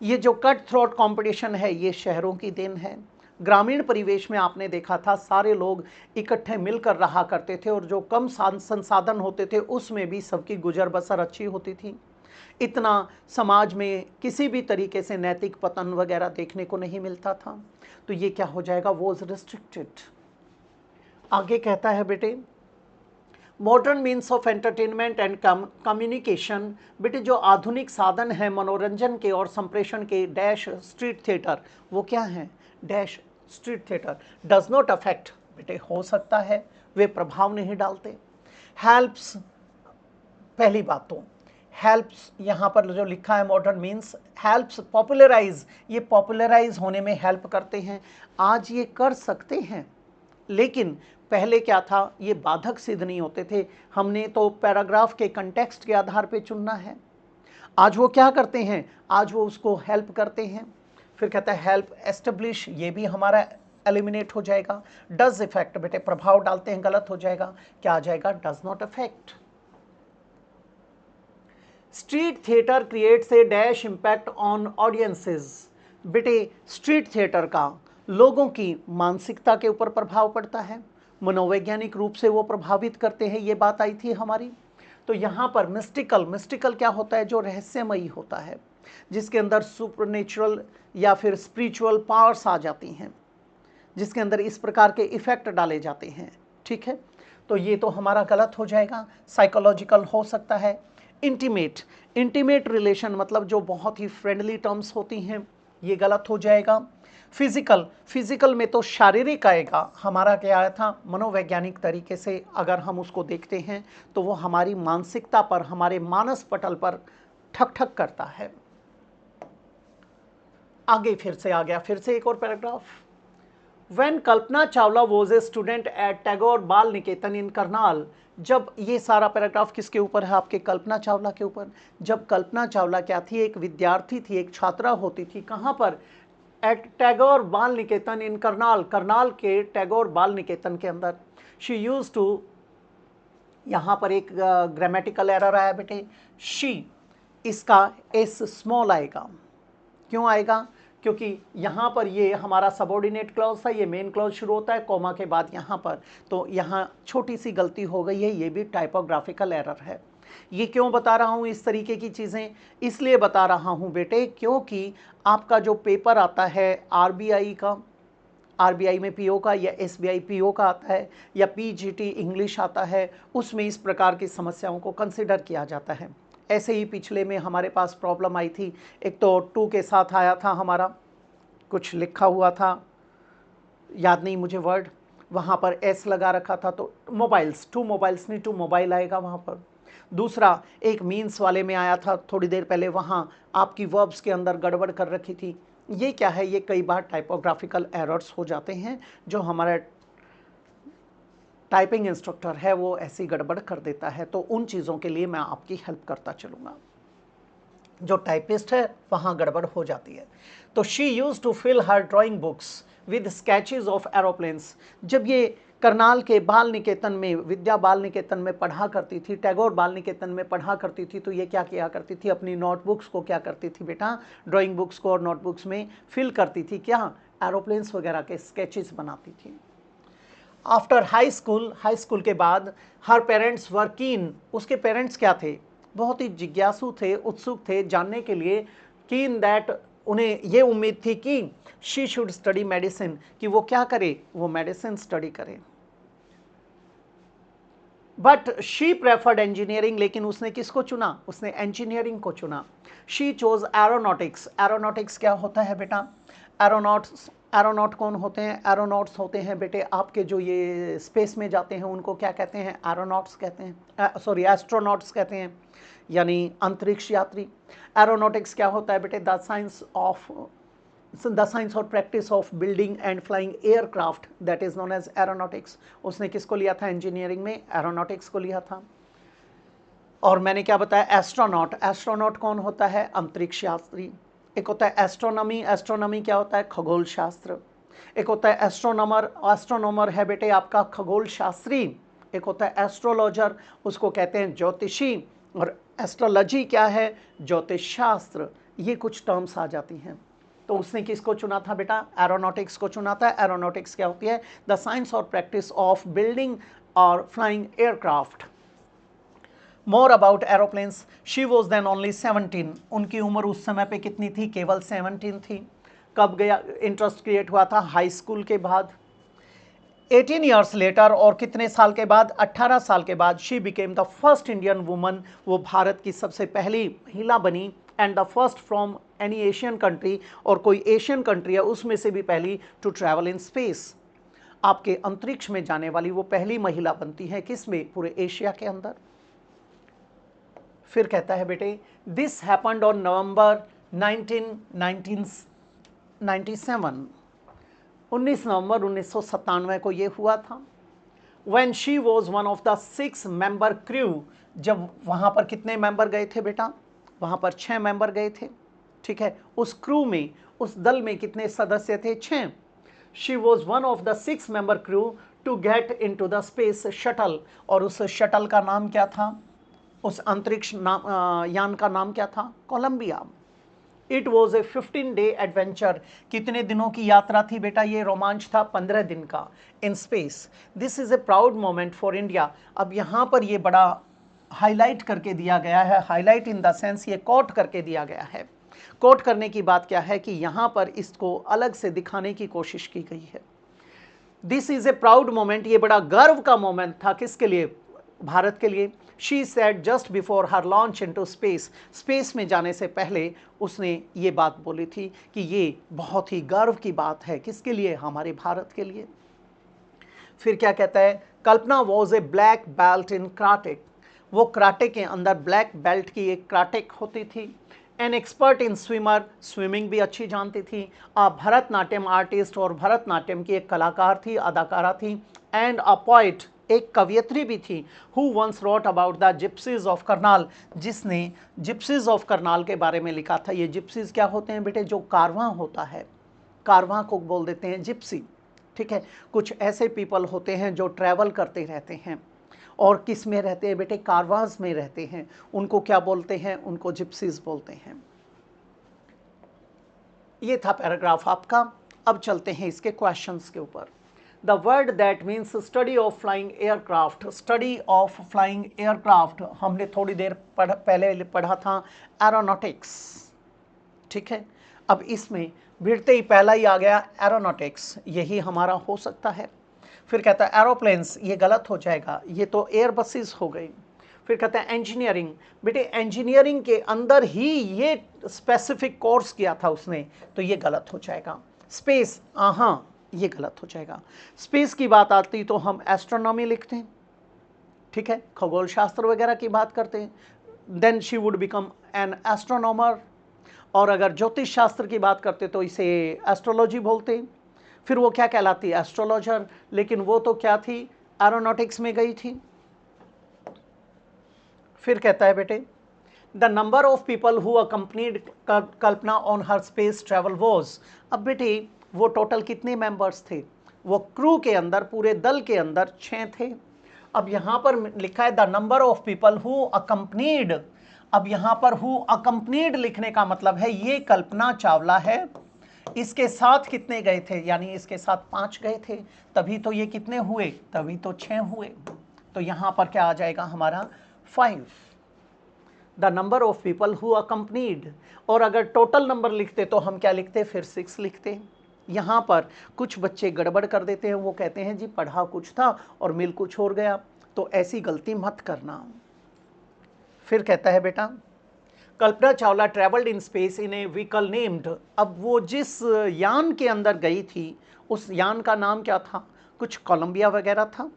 ये जो कट थ्रोट कंपटीशन है ये शहरों की देन है। ग्रामीण परिवेश में आपने देखा था सारे लोग इकट्ठे मिलकर रहा करते थे और जो कम संसाधन होते थे उसमें भी सबकी गुजर बसर अच्छी होती थी। इतना समाज में किसी भी तरीके से नैतिक पतन वगैरह देखने को नहीं मिलता था, तो ये क्या हो जाएगा, वॉज रिस्ट्रिक्टेड। आगे कहता है बेटे modern means of entertainment and communication, बेटे जो आधुनिक साधन है मनोरंजन के और संप्रेषण के, डैश स्ट्रीट थिएटर, वो क्या है, dash street theatre. Does not affect, बेटे हो सकता है वे प्रभाव नहीं डालते। हेल्प्स, पहली बात तो हेल्प्स यहाँ पर जो लिखा है मॉडर्न मीन्स, हेल्प्स पॉपुलराइज, ये पॉपुलराइज होने में हेल्प करते हैं। आज ये कर सकते हैं लेकिन पहले क्या था, ये बाधक सिद्ध नहीं होते थे, हमने तो पैराग्राफ के कंटेक्स्ट के आधार पे चुनना है। आज वो क्या करते हैं, आज वो उसको हेल्प करते हैं। फिर कहता है हेल्प एस्टेब्लिश, ये भी हमारा एलिमिनेट हो जाएगा। डज इफेक्ट, बेटे प्रभाव डालते हैं, गलत हो जाएगा, क्या आ जाएगा, does not affect. Street theatre creates a dash impact on audiences, बेटे स्ट्रीट थिएटर का लोगों की मानसिकता के ऊपर प्रभाव पड़ता है, मनोवैज्ञानिक रूप से वो प्रभावित करते हैं, ये बात आई थी हमारी। तो यहाँ पर मिस्टिकल, मिस्टिकल क्या होता है, जो रहस्यमयी होता है, जिसके अंदर सुपरनेचुरल या फिर स्पिरिचुअल पावर्स आ जाती हैं, जिसके अंदर इस प्रकार के इफेक्ट डाले जाते हैं, ठीक है, तो ये तो हमारा गलत हो जाएगा। साइकोलॉजिकल हो सकता है। इंटीमेट, इंटीमेट रिलेशन मतलब जो बहुत ही फ्रेंडली टर्म्स होती हैं, ये गलत हो जाएगा। फिजिकल, फिजिकल में तो शारीरिक आएगा, हमारा क्या आया था, मनोवैज्ञानिक तरीके से अगर हम उसको देखते हैं तो वो हमारी मानसिकता पर, हमारे मानस पटल पर ठक ठक करता है। आगे फिर से आ गया, फिर से एक और paragraph. When Kalpana Chawla was a student at Tagore बाल निकेतन इन करनाल, जब ये सारा पैराग्राफ किसके ऊपर है, आपके कल्पना चावला के ऊपर। जब कल्पना चावला क्या थी, एक विद्यार्थी थी, एक छात्रा होती थी, कहाँ पर, एट टैगोर बाल निकेतन इन करनाल, करनाल के टैगोर बाल निकेतन के अंदर। शी यूज टू, यहाँ पर एक ग्रामेटिकल एरर आया बेटे, शी, इसका एस स्मॉल आएगा, क्यों आएगा, क्योंकि यहाँ पर ये हमारा सबऑर्डिनेट क्लॉज था, ये मेन क्लॉज शुरू होता है कॉमा के बाद यहाँ पर, तो यहाँ छोटी सी गलती हो गई है, ये भी टाइपोग्राफिकल एरर है। ये क्यों बता रहा हूँ इस तरीके की चीज़ें? इसलिए बता रहा हूँ बेटे क्योंकि आपका जो पेपर आता है आरबीआई का, आरबीआई में पीओ का या एसबीआई पीओ का आता है या पीजीटी इंग्लिश आता है, उसमें इस प्रकार की समस्याओं को कंसिडर किया जाता है। ऐसे ही पिछले में हमारे पास प्रॉब्लम आई थी, एक तो टू के साथ आया था हमारा, कुछ लिखा हुआ था, याद नहीं मुझे वर्ड, वहाँ पर एस लगा रखा था, तो मोबाइल्स, टू मोबाइल्स नहीं टू मोबाइल आएगा वहाँ पर। दूसरा एक मीन्स वाले में आया था थोड़ी देर पहले, वहाँ आपकी वर्ब्स के अंदर गड़बड़ कर रखी थी। ये क्या है, ये कई बार टाइपोग्राफिकल एरर्स हो जाते हैं, जो हमारा टाइपिंग इंस्ट्रक्टर है वो ऐसी गड़बड़ कर देता है, तो उन चीज़ों के लिए मैं आपकी हेल्प करता चलूँगा। जो टाइपिस्ट है वहाँ गड़बड़ हो जाती है। तो she use to fill her drawing books with sketches of aeroplanes. जब ये करनाल के बाल निकेतन में, विद्या बाल निकेतन में पढ़ा करती थी, टैगोर बाल निकेतन में पढ़ा करती थी, तो ये क्या किया करती थी, अपनी नोटबुक्स को क्या करती थी बेटा, ड्राइंग बुक्स को और नोटबुक्स में फिल करती थी, क्या, एरोप्लेन्स वगैरह के स्केचेस बनाती थी। आफ्टर हाई स्कूल के बाद हर पेरेंट्स वर कीन, उसके पेरेंट्स क्या थे, बहुत ही जिज्ञासु थे, उत्सुक थे जानने के लिए, कीन दैट, उन्हें ये उम्मीद थी कि शी शुड स्टडी मेडिसिन, कि वो क्या करे, वो मेडिसिन स्टडी करे। बट शी प्रेफर्ड इंजीनियरिंग, लेकिन उसने किसको चुना, उसने इंजीनियरिंग को चुना। She chose aeronautics. एरोनॉटिक्स क्या होता है बेटा, एरोनॉट्स, एरोनॉट कौन होते हैं, एरोनॉट्स होते हैं बेटे आपके जो ये स्पेस में जाते हैं उनको क्या कहते हैं, एरोनॉट्स कहते हैं, सॉरी एस्ट्रोनॉट्स कहते हैं, यानी अंतरिक्ष यात्री। एरोनॉटिक्स क्या होता है बेटे, द साइंस और practice of building and flying aircraft, that is known as aeronautics. उसने किसको लिया था इंजीनियरिंग में, एरोनॉटिक्स को लिया था। और मैंने क्या बताया, एस्ट्रोनॉट, एस्ट्रोनॉट कौन होता है, अंतरिक्ष यात्री। एक होता है एस्ट्रोनॉमी, एस्ट्रोनॉमी क्या होता है, खगोल शास्त्र। एक होता है एस्ट्रोनॉमर, एस्ट्रोनॉमर है बेटे आपका खगोल शास्त्री। एक होता है एस्ट्रोलॉजर, उसको कहते हैं ज्योतिषी। और एस्ट्रोलॉजी क्या है, ज्योतिष शास्त्र। ये कुछ टर्म्स आ जाती हैं। तो उसने किसको चुना था बेटा, एरोनॉटिक्स को चुना था। एरोनॉटिक्स क्या होती है, द साइंस और प्रैक्टिस ऑफ बिल्डिंग और flying aircraft. More about aeroplanes, she was then only 17, उनकी उम्र उस समय पे कितनी थी, केवल 17 थी। कब गया इंटरेस्ट क्रिएट हुआ था, हाई स्कूल के बाद। 18 ईयर्स लेटर, और कितने साल के बाद, 18 साल के बाद, she became the first Indian woman, वो भारत की सबसे पहली महिला बनी, and the first from any Asian country, और कोई एशियन कंट्री है उसमें से भी पहली, टू ट्रैवल इन स्पेस। आपके अंतरिक्ष में जाने वाली वो पहली महिला बनती है, किसमें, पूरे एशिया के अंदर। फिर कहता है बेटे, दिस हैपन्ड ऑन नवंबर 1997, 19 नवंबर 1997 को ये हुआ था। When she was one of the 6 member crew, जब वहाँ पर कितने मेंबर गए थे बेटा, वहाँ पर 6 मेंबर गए थे, ठीक है। उस क्रू में, उस दल में कितने सदस्य थे, 6। She was one of the 6 member crew to get into the space shuttle, और उस शटल का नाम क्या था, उस अंतरिक्ष यान का नाम क्या था, Columbia. It was a 15-day adventure, कितने दिनों की यात्रा थी बेटा, ये रोमांच था 15 दिन का, in space. This is a proud moment for India. अब यहाँ पर ये बड़ा हाईलाइट करके दिया गया है, हाईलाइट इन द सेंस ये कोट करके दिया गया है। कोट करने की बात क्या है कि यहाँ पर इसको अलग से दिखाने की कोशिश की गई है। This is a proud moment, ये बड़ा गर्व का मोमेंट था, किसके लिए, भारत के लिए। She said just before her launch into space, space में जाने से पहले उसने ये बात बोली थी कि ये बहुत ही गर्व की बात है, किसके लिए, हमारे भारत के लिए। फिर क्या कहता है, Kalpana was a black belt in karate, वो कराटे के अंदर ब्लैक बेल्ट की एक कराटेक होती थी। An expert in swimmer, swimming भी अच्छी जानती थी। भरतनाट्यम आर्टिस्ट, और भरतनाट्यम की एक कलाकार थी, अदाकारा थी। एंड अ पोइट, एक कवियत्री भी थी। Who once wrote about the gypsies of Karnal, जिसने जिप्सीज ऑफ करनाल के बारे में लिखा था। ये जिप्सीज क्या होते हैं बेटे, जो कारवां होता है, कारवां को बोल देते हैं जिप्सी, ठीक है। कुछ ऐसे पीपल होते हैं जो ट्रैवल करते रहते हैं, और किस में रहते हैं बेटे, कारवांस में रहते हैं, उनको क्या बोलते हैं, उनको जिप्सीज बोलते हैं। ये था पैराग्राफ आपका। अब चलते हैं इसके क्वेश्चंस के ऊपर। The word that means study of flying aircraft. Study of flying aircraft हमने थोड़ी देर पहले पढ़ा था एरोनॉटिक्स, ठीक है। अब इसमें भिड़ते ही पहला ही आ गया एरोनॉटिक्स, यही हमारा हो सकता है। फिर कहता है एरोप्लेन्स, ये गलत हो जाएगा, ये तो एयर बसेस हो गई। फिर कहता है इंजीनियरिंग, बेटे इंजीनियरिंग के अंदर ही ये स्पेसिफिक कोर्स किया था उसने, तो ये गलत हो जाएगा। स्पेस, हाँ ये गलत हो जाएगा। स्पेस की बात आती तो हम एस्ट्रोनॉमी लिखते हैं, ठीक है, खगोल शास्त्र वगैरह की बात करते हैं, then she would become an astronomer. और अगर ज्योतिष शास्त्र की बात करते तो इसे एस्ट्रोलॉजी बोलते हैं। फिर वो क्या कहलाती है, एस्ट्रोलॉजर, लेकिन वो तो क्या थी, एरोनॉटिक्स में गई थी। फिर कहता है बेटे the number of people who accompanied Kalpana on her space travel was. अब बेटे वो टोटल कितने मेंबर्स थे, वो क्रू के अंदर, पूरे दल के अंदर 6 थे। अब यहाँ पर लिखा है the number of people who accompanied. अब यहाँ पर हु अकम्पनीड लिखने का मतलब है ये कल्पना चावला है, इसके साथ कितने गए थे, यानी इसके साथ 5 गए थे, तभी तो ये कितने हुए, तभी तो 6 हुए। तो यहाँ पर क्या आ जाएगा हमारा 5, the number of people who accompanied. और अगर टोटल नंबर लिखते तो हम क्या लिखते, फिर 6 लिखते। यहाँ पर कुछ बच्चे गड़बड़ कर देते हैं, वो कहते हैं जी पढ़ा कुछ था और मिल कुछ और गया, तो ऐसी गलती मत करना। फिर कहता है बेटा Kalpana Chawla travelled in space in a vehicle named. अब वो जिस यान के अंदर गई थी उस यान का नाम क्या था, कुछ कोलंबिया वगैरह था।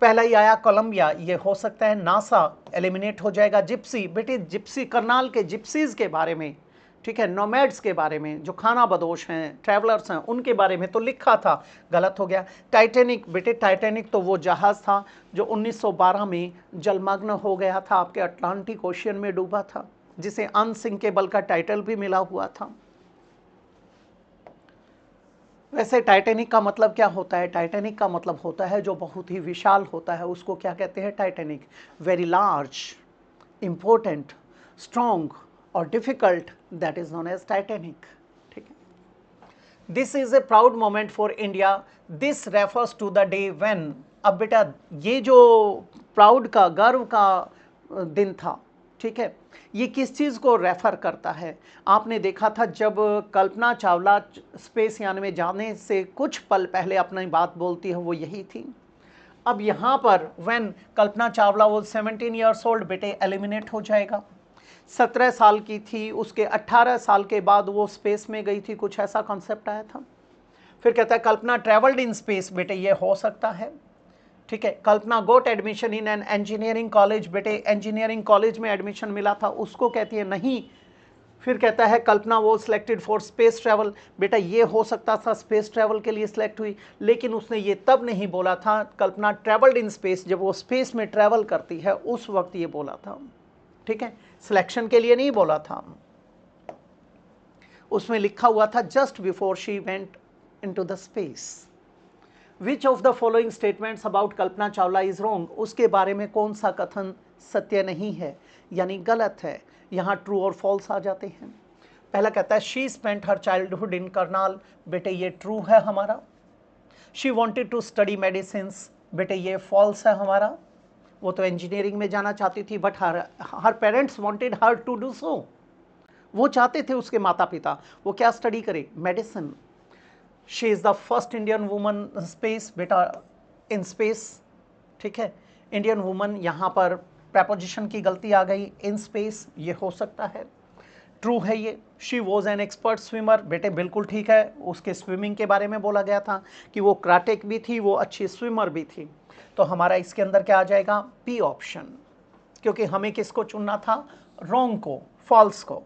पहला ही आया कोलंबिया, ये हो सकता है नासा, एलिमिनेट हो जाएगा। जिप्सी, बेटे जिप्सी करनाल के जिप्सीज के बारे में, ठीक है, नोमैड्स के बारे में, जो खाना बदोश हैं, ट्रैवलर्स हैं, उनके बारे में तो लिखा था, गलत हो गया। टाइटैनिक, बेटे टाइटैनिक तो वो जहाज़ था जो 1912 में जलमग्न हो गया था, आपके अटलांटिक ओशियन में डूबा था, जिसे अनसिंकेबल का टाइटल भी मिला हुआ था। वैसे टाइटैनिक का मतलब क्या होता है, टाइटैनिक का मतलब होता है जो बहुत ही विशाल होता है, उसको क्या कहते हैं, Titanic. Very large, important, strong or difficult, that is known as Titanic, ठीक है। This is a proud moment for India, this refers to the day when. अब बेटा ये जो प्राउड का, गर्व का दिन था, ठीक है, ये किस चीज़ को रेफर करता है। आपने देखा था जब कल्पना चावला स्पेस यान में जाने से कुछ पल पहले अपनी बात बोलती है, वो यही थी। अब यहाँ पर व्हेन कल्पना चावला वो 17 ईयर्स ओल्ड, बेटे एलिमिनेट हो जाएगा। 17 साल की थी, उसके 18 साल के बाद वो स्पेस में गई थी, कुछ ऐसा कॉन्सेप्ट आया था। फिर कहता है कल्पना ट्रैवल्ड इन स्पेस, बेटे ये हो सकता है, ठीक है। Kalpana got admission in an engineering college, बेटे इंजीनियरिंग कॉलेज में एडमिशन मिला था, उसको कहती है नहीं। फिर कहता है कल्पना वो सिलेक्टेड फॉर स्पेस ट्रैवल, बेटा ये हो सकता था स्पेस ट्रैवल के लिए सिलेक्ट हुई, लेकिन उसने ये तब नहीं बोला था कल्पना ट्रैवल्ड इन स्पेस, जब वो स्पेस में ट्रैवल करती है उस वक्त ये बोला था, ठीक है, सिलेक्शन के लिए नहीं बोला था। उसमें लिखा हुआ था just before she went into the space. Which of the following statements about Kalpana Chawla is wrong, उसके बारे में कौन सा कथन सत्य नहीं है, यानी गलत है। यहाँ ट्रू और फॉल्स आ जाते हैं। पहला कहता है she spent her childhood in Karnal, बेटे ये ट्रू है हमारा। She wanted to study medicine, बेटे ये फॉल्स है हमारा। वो तो इंजीनियरिंग में जाना चाहती थी, but her parents wanted her to do so, वो चाहते थे उसके माता पिता वो क्या स्टडी करे, medicine. She is the first Indian woman space, बेटा इन स्पेस, ठीक है। इंडियन वुमन, यहाँ पर प्रेपोजिशन की गलती आ गई, इन स्पेस ये हो सकता है, ट्रू है ये। She was an expert swimmer, बेटे बिल्कुल ठीक है, उसके स्विमिंग के बारे में बोला गया था कि वो कराटेक भी थी, वो अच्छी स्विमर भी थी। तो हमारा इसके अंदर क्या आ जाएगा, पी ऑप्शन, क्योंकि हमें किसको चुनना था, रॉन्ग को, फॉल्स को।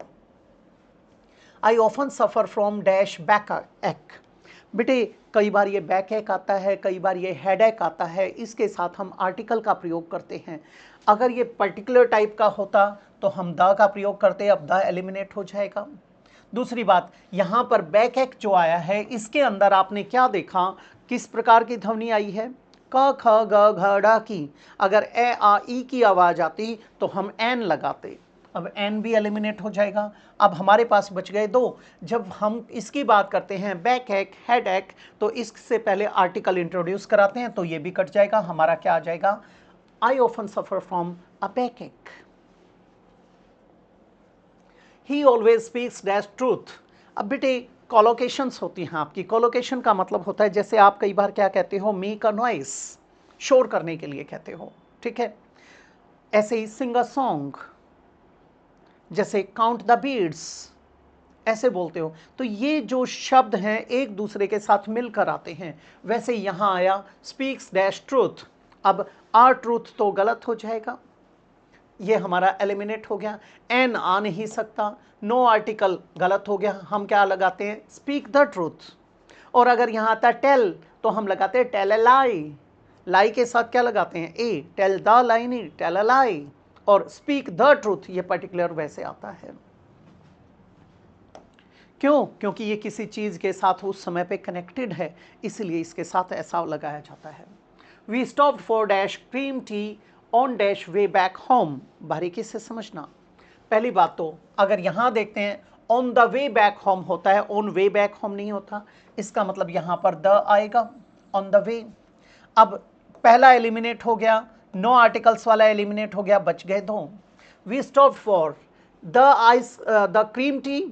I often suffer from dash back एक, बेटे कई बार ये बैक एक आता है, कई बार ये हेड एक आता है, इसके साथ हम आर्टिकल का प्रयोग करते हैं। अगर ये पर्टिकुलर टाइप का होता तो हम द का प्रयोग करते, अब द एलिमिनेट हो जाएगा। दूसरी बात, यहाँ पर बैक एक जो आया है इसके अंदर आपने क्या देखा, किस प्रकार की ध्वनि आई है, क ख ग घ ड़ की। अगर ए आ ई की आवाज़ आती तो हम एन लगाते, अब एन भी एलिमिनेट हो जाएगा। अब हमारे पास बच गए दो। जब हम इसकी बात करते हैं बैक एक, हेड एक, तो इससे पहले आर्टिकल इंट्रोड्यूस कराते हैं, तो ये भी कट जाएगा। हमारा क्या आ जाएगा, I often suffer from a back ache. He always speaks dash truth. अब बेटे कॉलोकेशंस होती हैं आपकी। कॉलोकेशन का मतलब होता है जैसे आप कई बार क्या कहते हो, मेक अ नॉइस, शोर करने के लिए कहते हो, ठीक है। ऐसे ही सिंग अ सॉन्ग, जैसे काउंट द बीड्स, ऐसे बोलते हो। तो ये जो शब्द हैं एक दूसरे के साथ मिलकर आते हैं। वैसे यहाँ आया स्पीक्स डैश ट्रूथ। अब आर ट्रूथ तो गलत हो जाएगा, ये हमारा एलिमिनेट हो गया। एन आ नहीं सकता, नो आर्टिकल गलत हो गया। हम क्या लगाते हैं, स्पीक द ट्रूथ। और अगर यहाँ आता टेल तो हम लगाते हैं टेल अ लाई। लाई के साथ क्या लगाते हैं, ए, टेल द लाई नहीं, टेल अ लाई। और स्पीक द ट्रूथ ये पर्टिकुलर वैसे आता है। क्यों? क्योंकि ये किसी चीज़ के साथ उस समय पे कनेक्टेड है, इसलिए इसके साथ ऐसा लगाया जाता है। We stopped for dash cream tea on dash way back home. बारीकी से समझना। पहली बात तो अगर यहाँ देखते हैं on the way back home होता है, ऑन वे बैक होम नहीं होता। इसका मतलब यहाँ पर द आएगा, ऑन द वे। अब पहला एलिमिनेट हो गया, नो आर्टिकल्स वाला एलिमिनेट हो गया, बच गए दो। We stopped for the ice the cream tea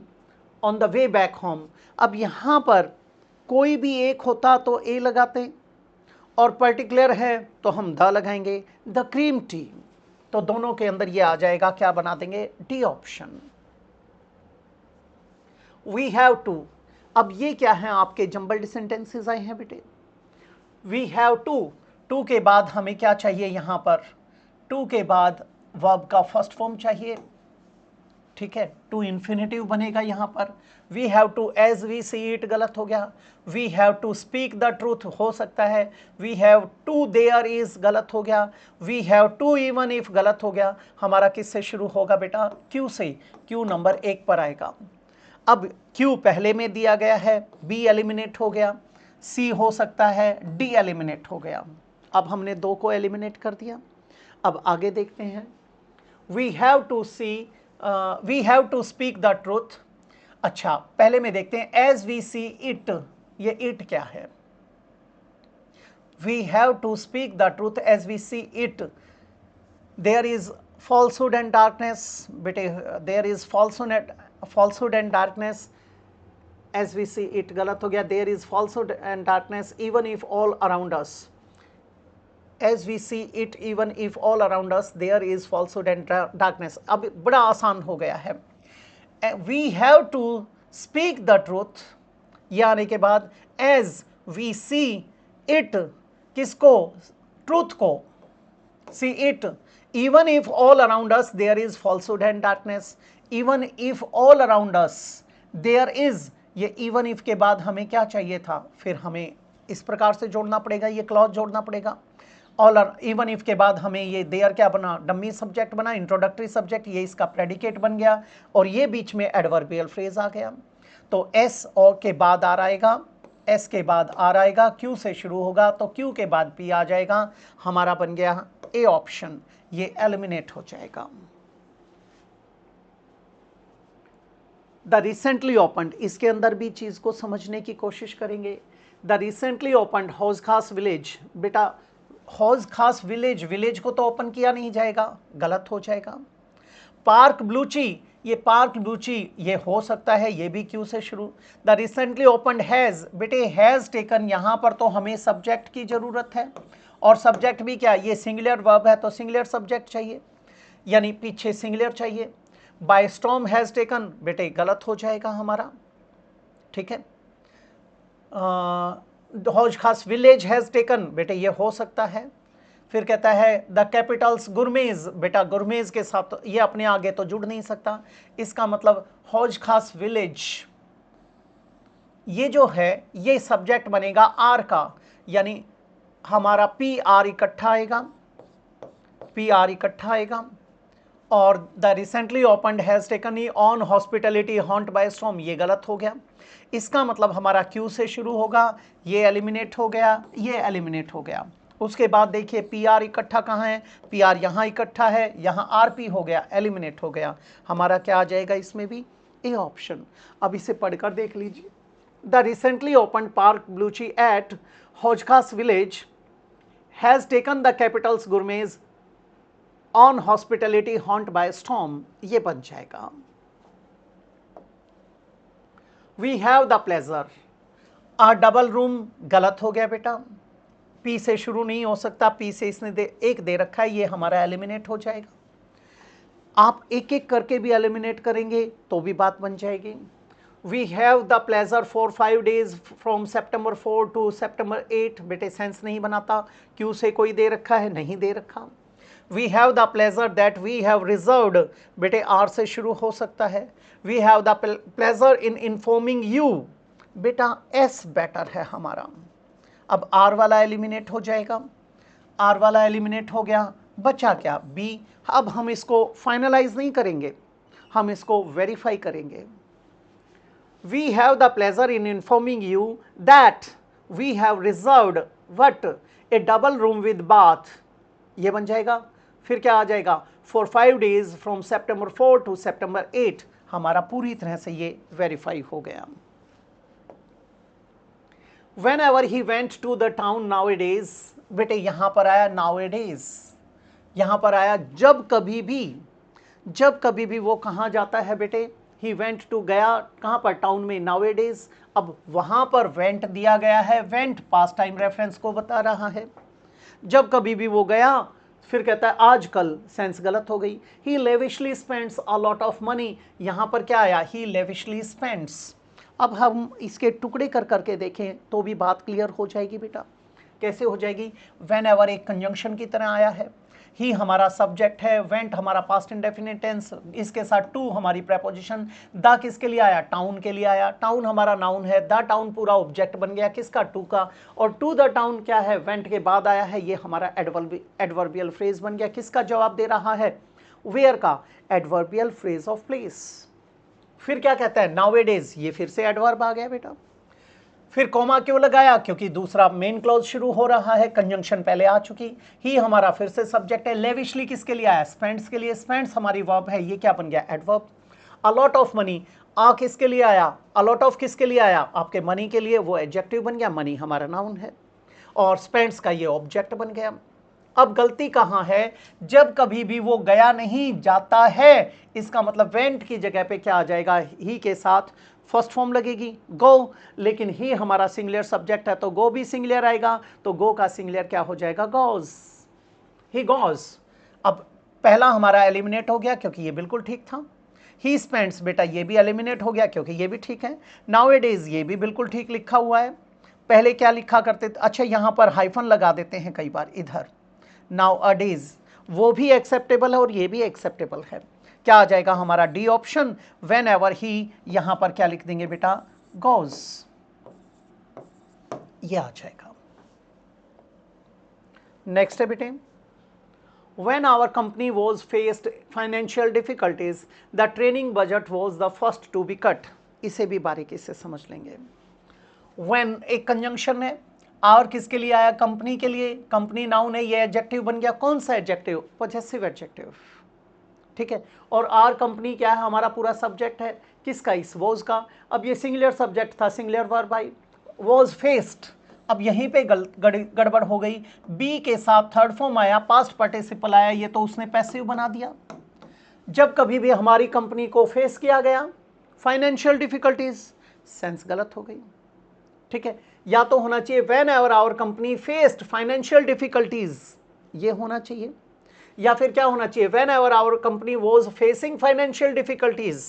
on the way back home. अब यहाँ पर कोई भी एक होता तो ए लगाते, और पर्टिकुलर है तो हम द लगाएंगे, द क्रीम टी। तो दोनों के अंदर ये आ जाएगा, क्या बना देंगे, D option. We have to. अब ये क्या है, आपके जंबल्ड सेंटेंसेस आए हैं बेटे। वी हैव टू, टू के बाद हमें क्या चाहिए यहाँ पर, टू के बाद वर्ब का फर्स्ट फॉर्म चाहिए, ठीक है। टू इन्फिनेटिव बनेगा यहाँ पर। We have to as we see it गलत हो गया। We have to speak the truth हो सकता है। We have to there is गलत हो गया। We have to even if गलत हो गया। हमारा किससे शुरू होगा बेटा, क्यू से। क्यू नंबर 1 पर आएगा। अब क्यू पहले में दिया गया है, बी एलिमिनेट हो गया, सी हो सकता है, डी एलिमिनेट हो गया। अब हमने 2 को एलिमिनेट कर दिया। अब आगे देखते हैं। We have to see, we have to speak the truth. अच्छा, पहले में देखते हैं एज वी सी इट। ये इट क्या है, we have to speak the truth as we see it. There is falsehood and darkness, बेटे there is falsehood and darkness as we see it गलत हो गया। There is falsehood and darkness even if all around us, as we see it even if all around us there is falsehood and darkness। अब बड़ा आसान हो गया है। we have to speak the truth, ये आने के बाद as we see it, किसको, ट्रूथ को, see it even if all around us there is falsehood and darkness, even if all around us there is, ये even if के बाद हमें क्या चाहिए था, फिर हमें इस प्रकार से जोड़ना पड़ेगा, ये क्लॉज जोड़ना पड़ेगा। ऑल इवन इफ के बाद हमें ये देयर क्या बना, डमी सब्जेक्ट बना, इंट्रोडक्टरी सब्जेक्ट, ये इसका प्रेडिकेट बन गया, और ये बीच में एडवर्बियल फ्रेज आ गया। तो एस और के बाद आर आएगा, एस के बाद आर आएगा, क्यू से शुरू होगा तो क्यू के बाद पी आ जाएगा। हमारा बन गया ए ऑप्शन, ये एलिमिनेट हो जाएगा। द रिसेंटली ओपन्ड, इसके अंदर भी चीज को समझने की कोशिश करेंगे। द रिसेंटली ओपन्ड हौज खास विलेज, बेटा हौज खास विलेज, विलेज को तो ओपन किया नहीं जाएगा, गलत हो जाएगा। पार्क ब्लूची, ये पार्क ब्लूची ये हो सकता है, ये भी क्यू से शुरू। द रिसेंटली ओपन्ड हैज, बेटे हैज टेकन, यहाँ पर तो हमें सब्जेक्ट की जरूरत है, और सब्जेक्ट भी क्या, ये सिंगुलर वर्ब है तो सिंगुलर सब्जेक्ट चाहिए, यानी पीछे सिंगुलर चाहिए। बाय स्टॉर्म हैज टेकन, बेटे गलत हो जाएगा हमारा, ठीक है। हौज खास विलेज हैज टेकन, बेटे ये हो सकता है। फिर कहता है द कैपिटल्स गुरमेज, बेटा गुरमेज के साथ तो ये अपने आगे तो जुड़ नहीं सकता, इसका मतलब हौज खास विलेज, ये जो है ये सब्जेक्ट बनेगा आर का, यानी हमारा पी आर इकट्ठा आएगा, पी आर इकट्ठा आएगा। और the recently opened has taken E on hospitality haunt by storm, ये गलत हो गया। इसका मतलब हमारा क्यू से शुरू होगा, ये एलिमिनेट हो गया, ये एलिमिनेट हो गया। उसके बाद देखिए पी आर इकट्ठा कहाँ है, पी आर यहाँ इकट्ठा है, यहाँ आर पी हो गया, एलिमिनेट हो गया, हमारा क्या आ जाएगा इसमें भी, ए ऑप्शन। अब इसे पढ़कर देख लीजिए। The recently open park ब्लूची eight Hauz Khas village has taken the Capitals Gurmej on hospitality haunt by storm, ये बन जाएगा। We have the pleasure, uh double room गलत हो गया बेटा, पी से शुरू नहीं हो सकता, पी से इसने एक दे रखा है, ये हमारा एलिमिनेट हो जाएगा। आप एक एक करके भी एलिमिनेट करेंगे तो भी बात बन जाएगी। We have the pleasure for 5 days from September 4 to September 8, बेटे सेंस नहीं बनाता, क्यू से कोई दे रखा है, नहीं दे रखा। We have the pleasure that we have reserved, बेटे आर से शुरू हो सकता है। We have the pleasure in informing you, बेटा एस बेटर है हमारा। अब आर वाला एलिमिनेट हो जाएगा, आर वाला एलिमिनेट हो गया, बचा क्या, बी। अब हम इसको फाइनलाइज नहीं करेंगे, हम इसको वेरीफाई करेंगे। We have the pleasure in informing you that we have reserved what, a double room with bath, ये बन जाएगा। फिर क्या आ जाएगा, for 5 days from September 4 to September 8, हमारा पूरी तरह से ये वेरीफाई हो गया। Whenever he went to the town nowadays, बेटे यहां पर आया nowadays, यहां पर आया जब कभी भी वो कहां जाता है बेटे, he went to गया कहां पर, टाउन में, nowadays। अब वहां पर went दिया गया है, went पास्ट टाइम रेफरेंस को बता रहा है। जब कभी भी वो गया, फिर कहता है आजकल, सेंस गलत हो गई। he lavishly spends a lot of money, यहां पर क्या आया, he lavishly spends। अब हम इसके टुकड़े कर करके देखें तो भी बात क्लियर हो जाएगी बेटा। कैसे हो जाएगी, वेन एवर एक कंजंक्शन की तरह आया है, ही हमारा सब्जेक्ट है, वेंट हमारा पास्ट इंडेफिनिट टेंस, इसके साथ टू हमारी प्रेपोजिशन, द किसके लिए आया, टाउन के लिए आया, टाउन हमारा नाउन है, द टाउन पूरा ऑब्जेक्ट बन गया किसका, टू का, और टू द टाउन क्या है, वेंट के बाद आया है, ये हमारा एडवर्बियल फ्रेज बन गया, किसका जवाब दे रहा है, वेयर का, एडवर्बियल फ्रेज ऑफ प्लेस। फिर क्या कहता है, नाउएडेज, ये फिर से एडवर्ब आ गया बेटा। फिर कॉमा क्यों लगाया, क्योंकि दूसरा मेन क्लॉज शुरू हो रहा है, कंजंक्शन पहले आ चुकी, ही हमारा फिर से सब्जेक्ट है, लेविशली किसके लिए आया, स्पेंड्स के लिए, स्पेंड्स हमारी वर्ब है, ये क्या बन गया, एडवर्ब। अलॉट ऑफ मनी, आ किसके लिए आया, अलॉट ऑफ किसके लिए आया, आपके मनी के लिए, वो एडजेक्टिव बन गया, मनी हमारा नाउन है, और स्पेंड्स का ये ऑब्जेक्ट बन गया। अब गलती कहाँ है, जब कभी भी वो गया नहीं जाता है, इसका मतलब वेंट की जगह पे क्या आ जाएगा, ही के साथ फर्स्ट फॉर्म लगेगी गो, लेकिन ही हमारा सिंगुलर सब्जेक्ट है तो गो भी सिंगुलर आएगा, तो गो का सिंगुलर क्या हो जाएगा, गोज, ही गोज। अब पहला हमारा एलिमिनेट हो गया क्योंकि ये बिल्कुल ठीक था। ही स्पेंड्स, बेटा ये भी एलिमिनेट हो गया क्योंकि ये भी ठीक है। नाउएडेज, ये भी बिल्कुल ठीक लिखा हुआ है। पहले क्या लिखा करते थे, अच्छा यहाँ पर हाइफन लगा देते हैं कई बार इधर, नाउअडेज, वो भी एक्सेप्टेबल है और ये भी एक्सेप्टेबल है। क्या आ जाएगा हमारा, D option, when ever he, यहां पर क्या लिख देंगे बेटा, गोज, ये आ जाएगा। नेक्स्ट है बेटे, when our company was faced financial difficulties, the training budget was the first to be cut, इसे भी बारीकी से समझ लेंगे। when एक कंजंक्शन है, और किसके लिए आया, कंपनी के लिए, कंपनी नाउन है, ये एडजेक्टिव बन गया, कौन सा एडजेक्टिव, पॉजेसिव एडजेक्टिव, ठीक है। और आर कंपनी क्या है, हमारा पूरा सब्जेक्ट है, किसका, इस वॉज का। अब ये सिंगुलर सब्जेक्ट था, singular verb I, was faced. अब यहीं पे गड़बड़ हो गई, बी के साथ थर्ड फॉर्म आया, पास्ट पार्टिसिपल आया, ये तो उसने पैसिव बना दिया। जब कभी भी हमारी कंपनी को फेस किया गया फाइनेंशियल डिफिकल्टीज, सेंस गलत हो गई, ठीक है। या तो होना चाहिए whenever our company faced financial difficulties, ये होना चाहिए, या फिर क्या होना चाहिए, whenever our company was facing financial difficulties,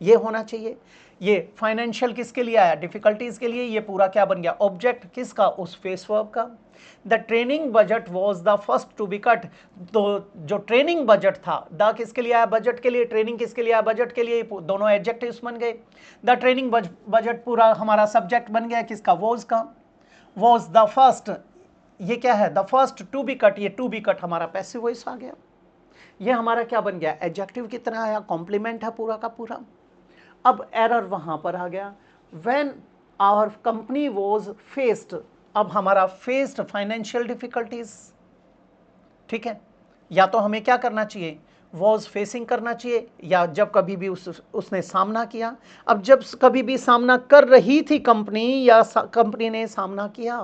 ये होना चाहिए। ये फाइनेंशियल किसके लिए आया, डिफिकल्टीज के लिए, ये पूरा क्या बन गया, ऑब्जेक्ट किसका, उस फेस वर्ब का। The training budget was the first to be cut, तो जो ट्रेनिंग बजट था, द किसके लिए आया, बजट के लिए, ट्रेनिंग किसके लिए आया, बजट के लिए, दोनों एडजेक्टिव्स बन गए। द ट्रेनिंग बजट पूरा हमारा सब्जेक्ट बन गया किसका, वॉज का, वॉज द फर्स्ट, ये क्या है, the first to be cut, ये टू बी कट हमारा पैसिव वॉइस आ गया, ये हमारा क्या बन गया, एडजेक्टिव की तरह आया, कॉम्प्लीमेंट है पूरा का पूरा। अब एरर वहां पर आ गया, when our company was faced, अब हमारा फेस्ड फाइनेंशियल डिफिकल्टीज, ठीक है, या तो हमें क्या करना चाहिए, वॉज फेसिंग करना चाहिए, या जब कभी भी उसने सामना किया। अब जब कभी भी सामना कर रही थी कंपनी या कंपनी ने सामना किया,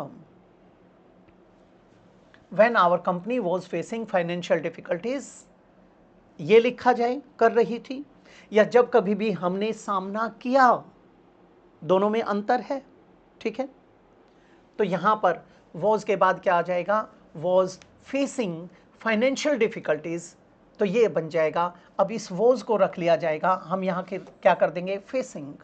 when our company was facing financial difficulties, ये लिखा जाए कर रही थी, या जब कभी भी हमने सामना किया, दोनों में अंतर है, ठीक है। तो यहां पर वॉज के बाद क्या आ जाएगा, वॉज फेसिंग फाइनेंशियल डिफिकल्टीज, तो ये बन जाएगा। अब इस वॉज को रख लिया जाएगा, हम यहां के क्या कर देंगे, फेसिंग,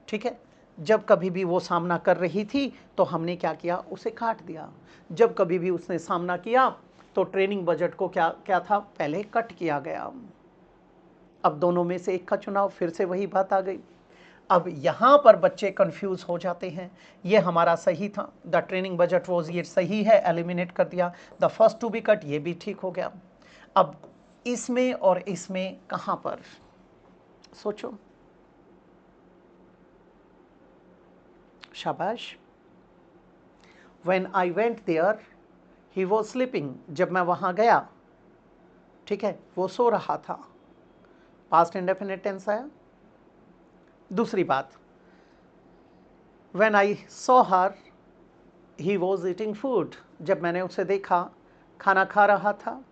ठीक है। जब कभी भी वो सामना कर रही थी तो हमने क्या किया, उसे काट दिया। जब कभी भी उसने सामना किया तो ट्रेनिंग बजट को क्या क्या था, पहले कट किया गया। अब दोनों में से एक का चुनाव, फिर से वही बात आ गई। अब यहां पर बच्चे कंफ्यूज हो जाते हैं, ये हमारा सही था, द ट्रेनिंग बजट वॉज, ये सही है, एलिमिनेट कर दिया। The first to be cut, ये भी ठीक हो गया। अब इसमें और इसमें कहां पर, सोचो, शाबाश। When I went there, he was sleeping, जब मैं वहां गया, ठीक है, वो सो रहा था, पास्ट इंडेफिनिट टेंस आया। दूसरी बात, when I saw her, he was eating food, जब मैंने उसे देखा खाना खा रहा था।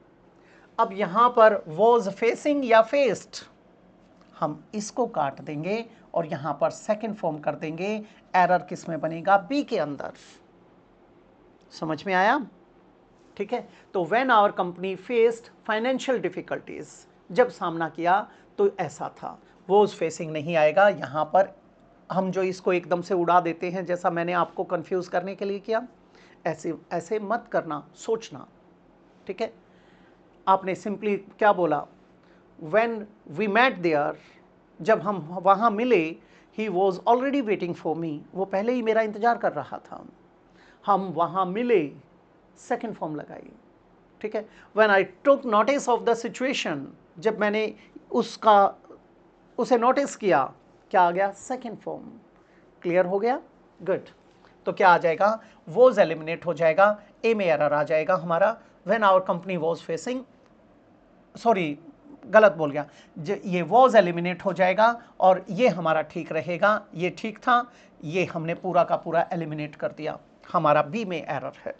अब यहां पर was facing या faced, हम इसको काट देंगे और यहां पर सेकंड फॉर्म कर देंगे। एरर किस में बनेगा, बी के अंदर। समझ में आया, ठीक है। तो when our company faced financial difficulties, जब सामना किया तो ऐसा था, वॉज फेसिंग नहीं आएगा। यहां पर हम जो इसको एकदम से उड़ा देते हैं, जैसा मैंने आपको कंफ्यूज करने के लिए किया, ऐसे ऐसे मत करना, सोचना, ठीक है। आपने सिंपली क्या बोला, व्हेन वी मेट देयर, जब हम वहां मिले, he was already waiting for me, वो पहले ही मेरा इंतजार कर रहा था। हम वहां मिले, सेकेंड फॉर्म लगाई, ठीक है। When I took notice of the situation, जब मैंने उसे नोटिस किया, क्या आ गया, सेकेंड फॉर्म। क्लियर हो गया, गुड। तो क्या आ जाएगा, वॉज एलिमिनेट हो जाएगा, ए में एरर आ जाएगा हमारा। When our company was facing, sorry गलत बोल गया, ये वॉज एलिमिनेट हो जाएगा और ये हमारा ठीक रहेगा, ये ठीक था, ये हमने पूरा का पूरा एलिमिनेट कर दिया, हमारा बी में एरर है।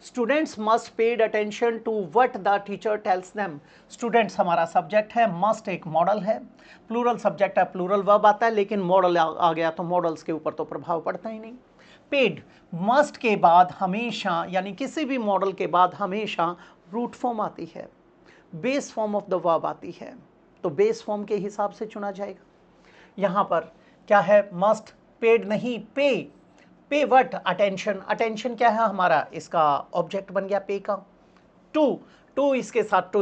Students must paid attention to what the teacher tells them. Students हमारा सब्जेक्ट है, मस्ट एक मॉडल है, प्लूरल सब्जेक्ट है, प्लूरल वर्ब आता है, लेकिन मॉडल आ गया तो मॉडल्स के ऊपर तो प्रभाव पड़ता ही नहीं। पेड, मस्ट के बाद हमेशा, यानी किसी भी मॉडल के बाद हमेशा रूट फॉर्म आती है, base form of the verb आती है, तो बेस फॉर्म के हिसाब से चुना जाएगा। यहां पर क्या है, मस्ट, पेड नहीं, पे। पे वट, अटेंशन, अटेंशन क्या है हमारा, इसका ऑब्जेक्ट बन गया पे का। टू इसके साथ टू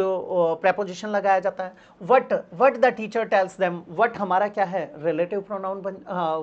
प्रेपोजिशन लगाया जाता है। What the teacher tells them, what हमारा क्या है, रिलेटिव प्रोनाउन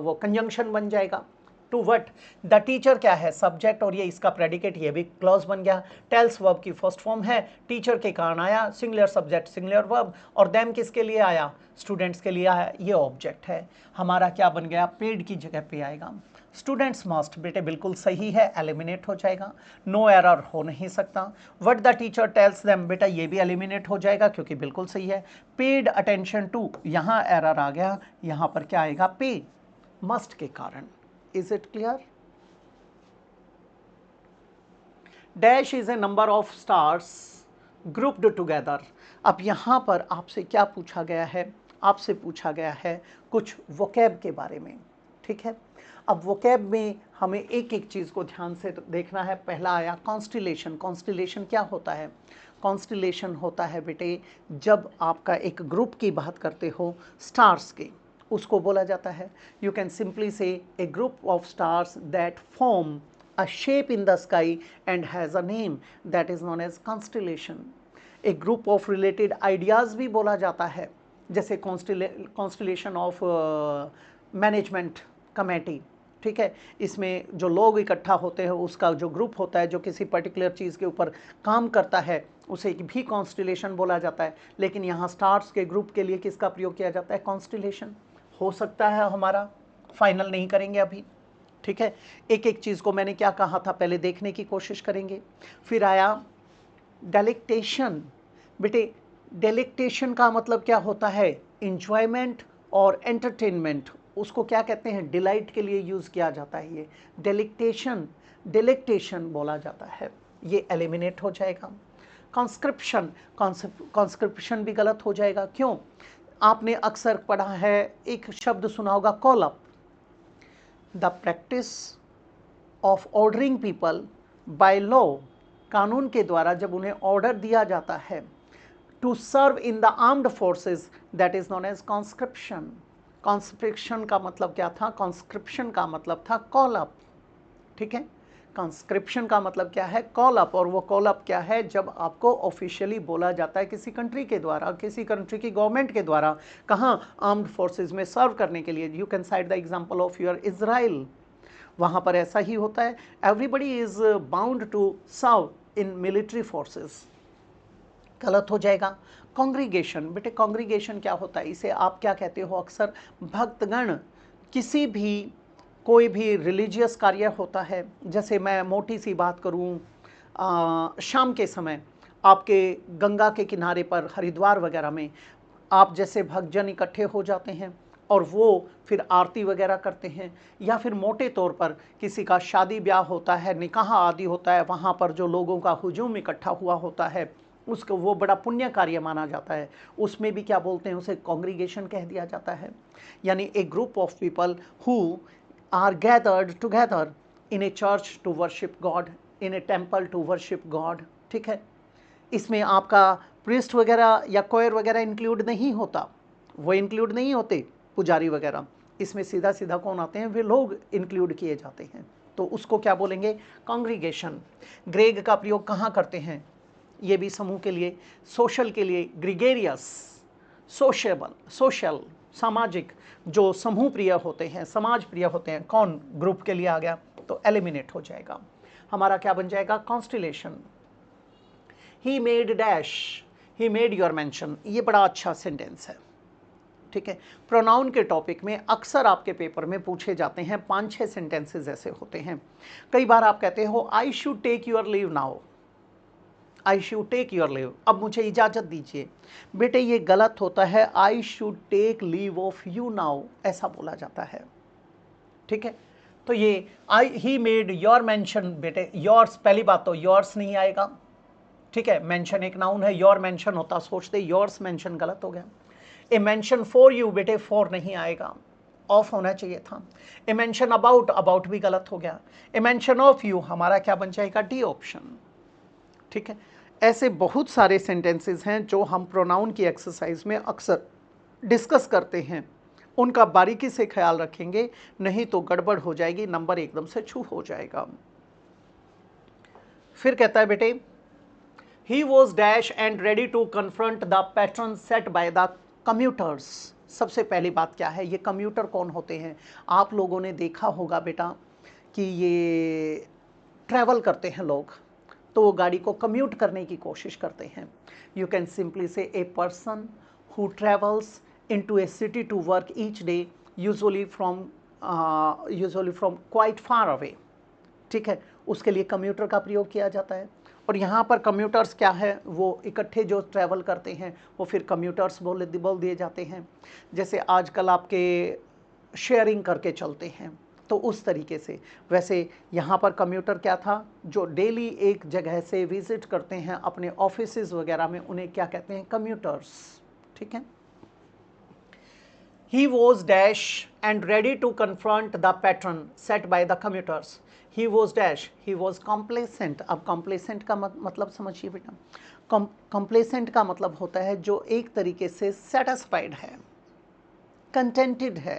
वो कंजंक्शन बन जाएगा। टू वट, द टीचर क्या है, सब्जेक्ट, और ये इसका प्रेडिकेट, ये भी क्लॉज बन गया। टेल्स वर्ब की फर्स्ट फॉर्म है, टीचर के कारण आया, सिंगुलर सब्जेक्ट सिंगुलर वर्ब, और देम किसके लिए आया, स्टूडेंट्स के लिए आया, ये ऑब्जेक्ट है हमारा, क्या बन गया, पेड की जगह पे आएगा। स्टूडेंट्स मस्ट, बेटे बिल्कुल सही है, एलिमिनेट हो जाएगा, नो एरर हो नहीं सकता। What the teacher tells them, बेटा ये भी एलिमिनेट हो जाएगा क्योंकि बिल्कुल सही है। पेड अटेंशन टू, यहाँ एरर आ गया, यहाँ पर क्या आएगा, पे, मस्ट के कारण। Is it clear? Dash is a number of stars grouped together. अब यहाँ पर आपसे क्या पूछा गया है, आपसे पूछा गया है कुछ वोकैब के बारे में, ठीक है। अब वोकैब में हमें एक एक चीज़ को ध्यान से देखना है। पहला आया कॉन्स्टिलेशन। कॉन्स्टिलेशन क्या होता है, कॉन्स्टिलेशन होता है बेटे जब आपका एक ग्रुप की बात करते हो स्टार्स के, उसको बोला जाता है, you can simply say a group of stars that form a shape in the sky and has a name that is known as constellation. एक ग्रुप ऑफ रिलेटेड आइडियाज भी बोला जाता है, जैसे कॉन्स्टिलेशन ऑफ मैनेजमेंट कमेटी, ठीक है। इसमें जो लोग इकट्ठा होते हैं उसका जो ग्रुप होता है जो किसी पर्टिकुलर चीज़ के ऊपर काम करता है उसे भी कॉन्स्टिलेशन बोला जाता है। लेकिन यहाँ स्टार्स के ग्रुप के लिए किसका प्रयोग किया जाता है, कॉन्स्टिलेशन। हो सकता है हमारा फाइनल नहीं करेंगे अभी, ठीक है। एक एक चीज़ को मैंने क्या कहा था पहले देखने की कोशिश करेंगे। फिर आया डेलिक्टेशन। बेटे डेलिक्टेशन का मतलब क्या होता है? इंजॉयमेंट और एंटरटेनमेंट, उसको क्या कहते हैं? डिलाइट के लिए यूज़ किया जाता है ये डेलिक्टेशन, डिलेक्टेशन बोला जाता है, ये एलिमिनेट हो जाएगा। कॉन्स्क्रिप्शन, कॉन्स्क्रिप्शन भी गलत हो जाएगा। क्यों? आपने अक्सर पढ़ा है, एक शब्द सुना होगा call up, the practice of ordering people by law, कानून के द्वारा जब उन्हें ऑर्डर दिया जाता है to serve in the armed forces, that is known as conscription. Conscription का मतलब क्या था? कॉन्स्क्रिप्शन का मतलब था कॉल अप, ठीक है। कॉन्स्क्रिप्शन का मतलब क्या है? Call up. और वो कॉल अप क्या है? जब आपको ऑफिशियली बोला जाता है किसी कंट्री के द्वारा, किसी कंट्री की गवर्नमेंट के द्वारा, कहाँ? आर्म्ड फोर्सेस में सर्व करने के लिए। You can cite the example of your Israel, वहाँ पर ऐसा ही होता है। Everybody is bound to serve in military forces, गलत हो जाएगा। कॉन्ग्रीगेशन, बेटे कॉन्ग्रीगेशन क्या होता है? इसे आप क्या कहते हो? अक्सर भक्तगण, किसी भी कोई भी रिलीजियस कार्य होता है, जैसे मैं मोटी सी बात करूं, शाम के समय आपके गंगा के किनारे पर हरिद्वार वगैरह में आप जैसे भक्तजन इकट्ठे हो जाते हैं और वो फिर आरती वगैरह करते हैं, या फिर मोटे तौर पर किसी का शादी ब्याह होता है, निकाह आदि होता है, वहाँ पर जो लोगों का हुजूम इकट्ठा हुआ होता है, उसको वो बड़ा पुण्य कार्य माना जाता है। उसमें भी क्या बोलते हैं? उसे कॉन्ग्रीगेशन कह दिया जाता है। यानी a group of people who are gathered together in a church to worship God, in a temple to worship God, ठीक है। इसमें आपका प्रीस्ट वगैरह या कोयर वगैरह इंक्लूड नहीं होता, वो इंक्लूड नहीं होते, पुजारी वगैरह। इसमें सीधा सीधा कौन आते हैं? वे लोग इंक्लूड किए जाते हैं, तो उसको क्या बोलेंगे? कॉन्ग्रीगेशन। ग्रेग का प्रयोग कहाँ करते हैं? ये भी समूह के लिए, सोशल के लिए ग्रिगेरियस, सोशेबल, सोशल, सामाजिक, जो समूह प्रिय होते हैं, समाज प्रिय होते हैं। कौन? ग्रुप के लिए आ गया, तो एलिमिनेट हो जाएगा। हमारा क्या बन जाएगा? Constellation. He made dash, he made your mention, ये बड़ा अच्छा सेंटेंस है, ठीक है। प्रोनाउन के टॉपिक में अक्सर आपके पेपर में पूछे जाते हैं, 5-6 सेंटेंसेस ऐसे होते हैं। कई बार आप कहते हो I should take your leave now, I should take your leave, अब मुझे इजाज़त दीजिए। बेटे ये गलत होता है, I should take leave of you now, ऐसा बोला जाता है, ठीक है। तो ये I he made your mention, बेटे योर्स, पहली बात तो योर्स नहीं आएगा, ठीक है। मेंशन एक नाउन है, योर मेंशन होता, सोचते योर्स मेंशन, गलत हो गया। ए मेंशन फॉर यू, बेटे फॉर नहीं आएगा, ऑफ होना चाहिए था। ए मेंशन अबाउट, अबाउट भी गलत हो गया। ए मेंशन ऑफ यू, हमारा क्या बन जाएगा? डी ऑप्शन, ठीक है। ऐसे बहुत सारे सेंटेंसेस हैं जो हम प्रोनाउन की एक्सरसाइज में अक्सर डिस्कस करते हैं, उनका बारीकी से ख्याल रखेंगे, नहीं तो गड़बड़ हो जाएगी, नंबर एकदम से छू हो जाएगा। फिर कहता है बेटे, he was dash and ready to confront the pattern set by the commuters. सबसे पहली बात क्या है? ये कम्यूटर कौन होते हैं? आप लोगों ने देखा होगा बेटा कि ये ट्रैवल करते हैं लोग, तो वो गाड़ी को कम्यूट करने की कोशिश करते हैं। You can simply say a person who travels into a city to work each day, usually from quite far away, ठीक है। उसके लिए कम्यूटर का प्रयोग किया जाता है। और यहाँ पर कम्यूटर्स क्या है? वो इकट्ठे जो ट्रैवल करते हैं वो फिर कम्यूटर्स बोल दिए जाते हैं। जैसे आजकल आपके शेयरिंग करके चलते हैं, तो उस तरीके से। वैसे यहाँ पर कम्यूटर क्या था? जो डेली एक जगह से विजिट करते हैं अपने ऑफिसेज वगैरह में, उन्हें क्या कहते हैं? कम्यूटर्स, ठीक है। He was dash and ready to confront the pattern set by the commuters. He was dash, he was complacent. अब complacent का मतलब समझिए बेटा। complacent का मतलब होता है जो एक तरीके से satisfied है, contented है,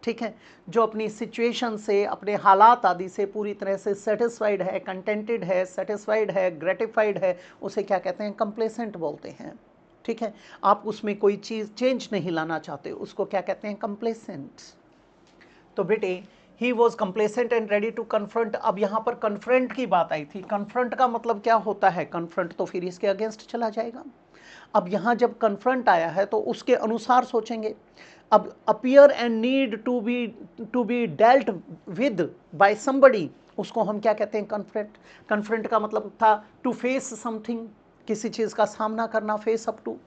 ठीक है। जो अपनी सिचुएशन से, अपने हालात आदि से पूरी तरह से सेटिस्फाइड है, कंटेंटेड है, सेटिस्फाइड है, ग्रेटिफाइड है, उसे क्या कहते हैं? कंप्लेसेंट बोलते हैं, ठीक है। आप उसमें कोई चीज़ चेंज नहीं लाना चाहते, उसको क्या कहते हैं? कंप्लेसेंट। तो बेटे he was complacent and ready to confront. अब यहाँ पर कन्फ्रंट की बात आई थी। कन्फ्रंट का मतलब क्या होता है? कन्फ्रंट तो फिर इसके अगेंस्ट चला जाएगा। अब यहाँ जब कन्फ्रंट आया है तो उसके अनुसार सोचेंगे। अब appear and need to be dealt with by somebody, उसको हम क्या कहते हैं? कन्फ्रंट। कन्फ्रंट का मतलब था टू फेस समथिंग, किसी चीज़ का सामना करना, फेस अप टू।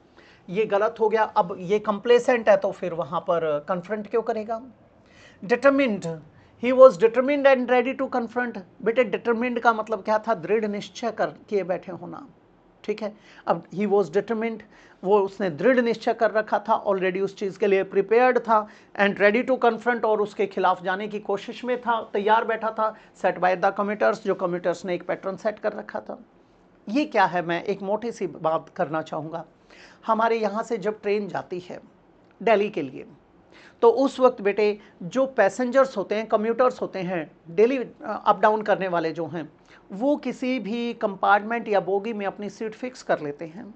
ये गलत हो गया। अब ये कंप्लेसेंट है तो फिर वहाँ पर कन्फ्रंट क्यों करेगा? Determined, he was determined and ready to confront. बेटे डिटरमिन्ड का मतलब क्या था? दृढ़ निश्चय कर किए बैठे होना, ठीक है। अब ही वॉज डिटरमिन्ड, वो उसने दृढ़ निश्चय कर रखा था, ऑलरेडी उस चीज़ के लिए प्रिपेयर्ड था, एंड रेडी टू कन्फ्रंट, और उसके खिलाफ जाने की कोशिश में था, तैयार बैठा था। सेट बाय द कमिटर्स, जो कमिटर्स ने एक पैटर्न सेट कर रखा था। ये क्या है? मैं एक मोटी सी बात करना चाहूँगा। हमारे यहाँ से जब ट्रेन जाती है दिल्ली के लिए, तो उस वक्त बेटे जो पैसेंजर्स होते हैं, कम्यूटर्स होते हैं, डेली अप डाउन करने वाले जो हैं, वो किसी भी कंपार्टमेंट या बोगी में अपनी सीट फिक्स कर लेते हैं।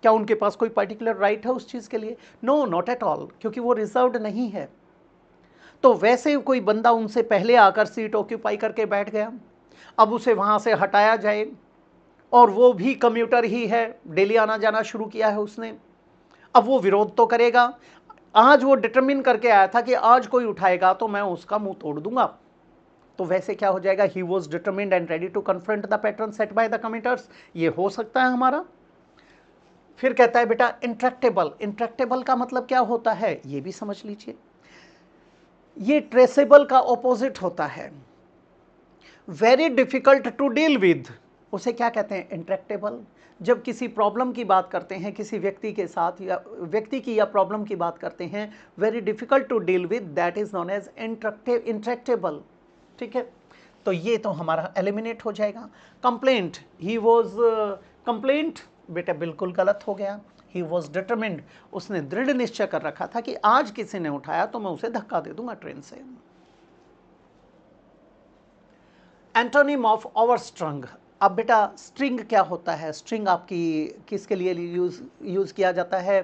क्या उनके पास कोई पर्टिकुलर राइट है उस चीज़ के लिए? नो, नॉट एट ऑल, क्योंकि वो रिजर्व्ड नहीं है। तो वैसे कोई बंदा उनसे पहले आकर सीट ऑक्यूपाई करके बैठ गया, अब उसे वहाँ से हटाया जाए, और वो भी कम्यूटर ही है, डेली आना जाना शुरू किया है उसने, अब वो विरोध तो करेगा। आज वो डिटरमिन करके आया था कि आज कोई उठाएगा तो मैं उसका मुंह तोड़ दूंगा, तो वैसे क्या हो जाएगा? He was determined and ready to confront the pattern set by the committers. ये हो सकता है हमारा। फिर कहता है बेटा इंट्रैक्टेबल। इंट्रैक्टेबल का मतलब क्या होता है? ये भी समझ लीजिए। ये ट्रेसेबल का ऑपोजिट होता है। Very difficult to deal with, उसे क्या कहते हैं? इंट्रैक्टेबल। जब किसी प्रॉब्लम की बात करते हैं किसी व्यक्ति के साथ, या व्यक्ति की या प्रॉब्लम की बात करते हैं, very difficult to deal with, that is known as intractable, ठीक है। तो ये तो हमारा एलिमिनेट हो जाएगा। कंप्लेंट, ही वॉज कंप्लेंट, बेटा बिल्कुल गलत हो गया। ही वॉज डिटरमिन्ड, उसने दृढ़ निश्चय कर रखा था कि आज किसी ने उठाया तो मैं उसे धक्का दे दूंगा ट्रेन से। Antonym of overstrung. अब बेटा स्ट्रिंग क्या होता है? स्ट्रिंग आपकी किसके लिए यूज़ किया जाता है?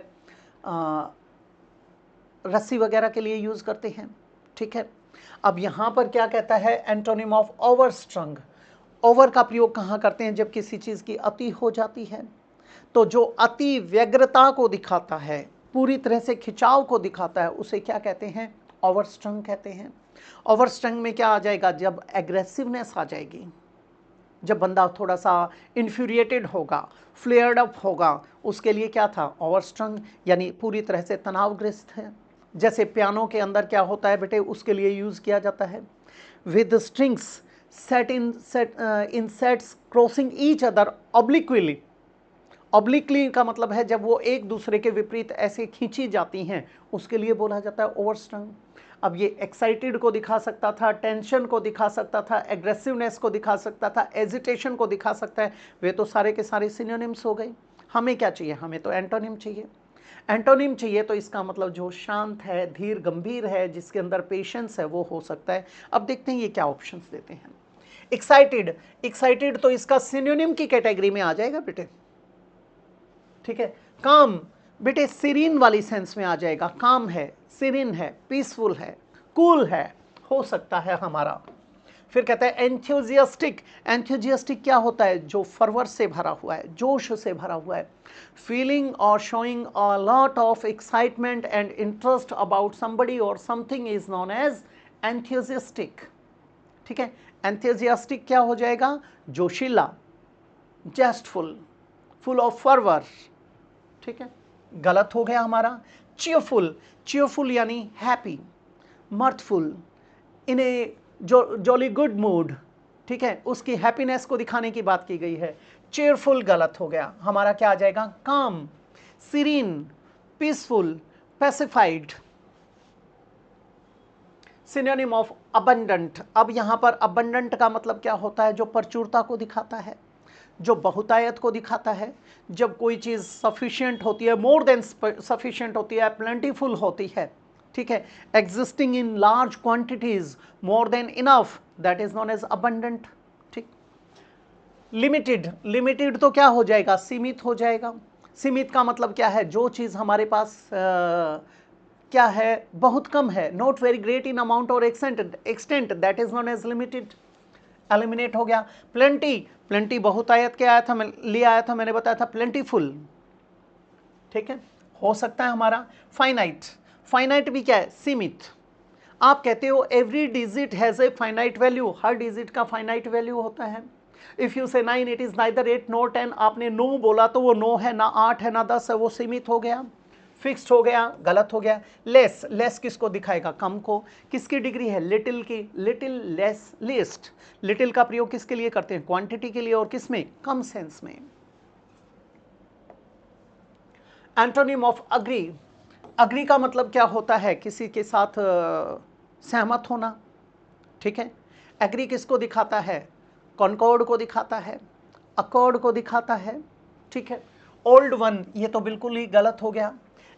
रस्सी वगैरह के लिए यूज़ करते हैं, ठीक है। अब यहाँ पर क्या कहता है? Antonym of ओवरस्ट्रंग। ओवर का प्रयोग कहाँ करते हैं? जब किसी चीज़ की अति हो जाती है। तो जो अति व्यग्रता को दिखाता है, पूरी तरह से खिंचाव को दिखाता है, उसे क्या कहते हैं? ओवरस्ट्रंग कहते हैं। ओवरस्ट्रंग में क्या आ जाएगा? जब एग्रेसिवनेस आ जाएगी, जब बंदा थोड़ा सा इन्फ्यूरिएटेड होगा, फ्लेयर्ड अप होगा, उसके लिए क्या था? ओवरस्ट्रंग, यानी पूरी तरह से तनावग्रस्त है। जैसे पियानो के अंदर क्या होता है बेटे? उसके लिए यूज़ किया जाता है। With strings set in sets crossing each other obliquely. Obliquely का मतलब है जब वो एक दूसरे के विपरीत ऐसे खींची जाती हैं, उसके लिए बोला जाता है ओवरस्ट्रंग। अब ये एक्साइटेड को दिखा सकता था, टेंशन को दिखा सकता था, एग्रेसिवनेस को दिखा सकता था, एजिटेशन को दिखा सकता है। वे तो सारे के सारे सिनोनिम्स हो गए। हमें क्या चाहिए? हमें तो एंटोनिम चाहिए। एंटोनिम चाहिए तो इसका मतलब जो शांत है, धीर गंभीर है, जिसके अंदर पेशेंस है, वो हो सकता है। अब देखते हैं ये क्या ऑप्शंस देते हैं। एक्साइटेड, एक्साइटेड तो इसका सिनोनिम की कैटेगरी में आ जाएगा बेटे, ठीक है। काम, बेटे सीरीन वाली सेंस में आ जाएगा। काम है, सीरीन है, पीसफुल है, कूल है, हो सकता है हमारा। फिर कहता है एंथुजियास्टिक। एंथुजियास्टिक क्या होता है? जो फरवर से भरा हुआ है, जोश से भरा हुआ है। Feeling or showing a lot of excitement and interest about somebody or something is known as enthusiastic, ठीक है। एंथुजियास्टिक क्या हो जाएगा? जोशीला, जेस्टफुल, फुल ऑफ फरवर, ठीक है। गलत हो गया हमारा। चीयरफुल, चीयरफुल यानी हैप्पी, मर्थफुल, इन ए जॉली गुड मूड, ठीक है, उसकी हैप्पीनेस को दिखाने की बात की गई है। चेयरफुल गलत हो गया हमारा। क्या आ जाएगा? Calm, serene, peaceful, pacified. Synonym of abundant. अब यहां पर अबंडेंट का मतलब क्या होता है? जो प्रचुरता को दिखाता है, जो बहुतायत को दिखाता है। जब कोई चीज़ सफिशिएंट होती है, मोर देन सफिशिएंट होती है, प्लेंटीफुल होती है, ठीक है, existing in large quantities, more than enough, that is known as abundant, ठीक। लिमिटेड, लिमिटेड तो क्या हो जाएगा? सीमित हो जाएगा। सीमित का मतलब क्या है? जो चीज़ हमारे पास क्या है? बहुत कम है, not very great in amount or extent, that is known as limited, eliminate हो गया। प्लेंटी, प्लेंटी बहुतायत के आया था, मैं ले आया था, मैंने बताया था प्लेंटीफुल, ठीक है, हो सकता है हमारा। फाइनाइट, फाइनाइट भी क्या है, सीमित। आप कहते हो every digit has a finite value, her digit का फाइनाइट वैल्यू होता है। इफ़ यू से 9 इट इज़ नाइदर 8 नॉर 10, आपने 9 बोला तो वो 9 है, ना 8 है, ना 10 है, वो सीमित हो गया, फिक्स्ड हो गया, गलत हो गया। लेस, लेस किसको दिखाएगा, कम को। किसकी डिग्री है, लिटिल की, लिटिल, लेस, लिस्ट। लिटिल का प्रयोग किसके लिए करते हैं, क्वांटिटी के लिए, और किसमें, कम सेंस में। एंटोनिम ऑफ अग्री, अग्री का मतलब क्या होता है, किसी के साथ सहमत होना, ठीक है। एग्री किसको दिखाता है, कॉन्कॉर्ड को दिखाता है, अकॉर्ड को दिखाता है, ठीक है। ओल्ड वन, ये तो बिल्कुल ही गलत हो गया।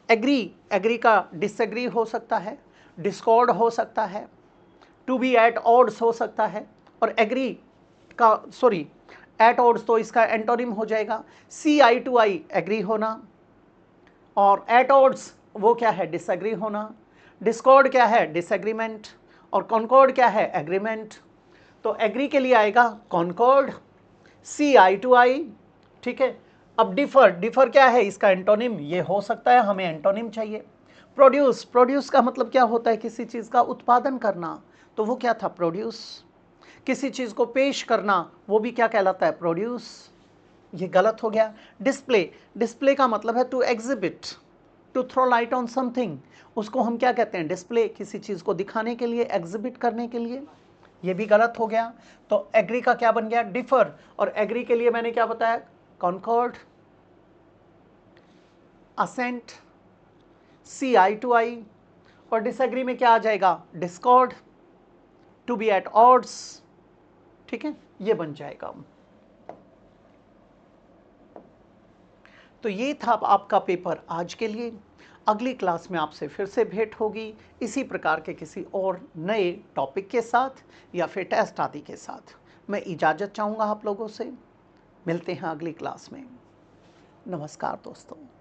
एग्री, एग्री का डिसएग्री हो सकता है, डिस्कॉर्ड हो सकता है, टू बी एट ऑड्स हो सकता है, और एग्री का, सॉरी, एट ऑड्स तो इसका एंटोनिम हो जाएगा सी आई टू आई, एग्री होना, और एट ऑड्स वो क्या है, डिसएग्री होना। डिस्कॉर्ड क्या है, डिसएग्रीमेंट, और कॉन्कॉर्ड क्या है, एग्रीमेंट। तो एग्री के लिए आएगा कॉन्कॉर्ड, सी आई टू आई, ठीक है। अब डिफर, डिफर क्या है, इसका एंटोनिम ये हो सकता है, हमें एंटोनिम चाहिए। प्रोड्यूस, प्रोड्यूस का मतलब क्या होता है, किसी चीज़ का उत्पादन करना, तो वो क्या था, प्रोड्यूस। किसी चीज़ को पेश करना, वो भी क्या कहलाता है, प्रोड्यूस। ये गलत हो गया। डिस्प्ले, डिस्प्ले का मतलब है to exhibit, to throw light on something, उसको हम क्या कहते हैं, डिस्प्ले, किसी चीज़ को दिखाने के लिए, एग्जिबिट करने के लिए। ये भी गलत हो गया। तो एग्री का क्या बन गया, डिफर, और एग्री के लिए मैंने क्या बताया, concord, assent, see eye to eye, और डिसएग्री में क्या आ जाएगा, discord, to be at odds, ठीक है, ये बन जाएगा। तो ये था आपका पेपर आज के लिए। अगली क्लास में आपसे फिर से भेंट होगी इसी प्रकार के किसी और नए टॉपिक के साथ या फिर टेस्ट आदि के साथ। मैं इजाज़त चाहूँगा आप लोगों से, मिलते हैं अगली क्लास में। नमस्कार दोस्तों।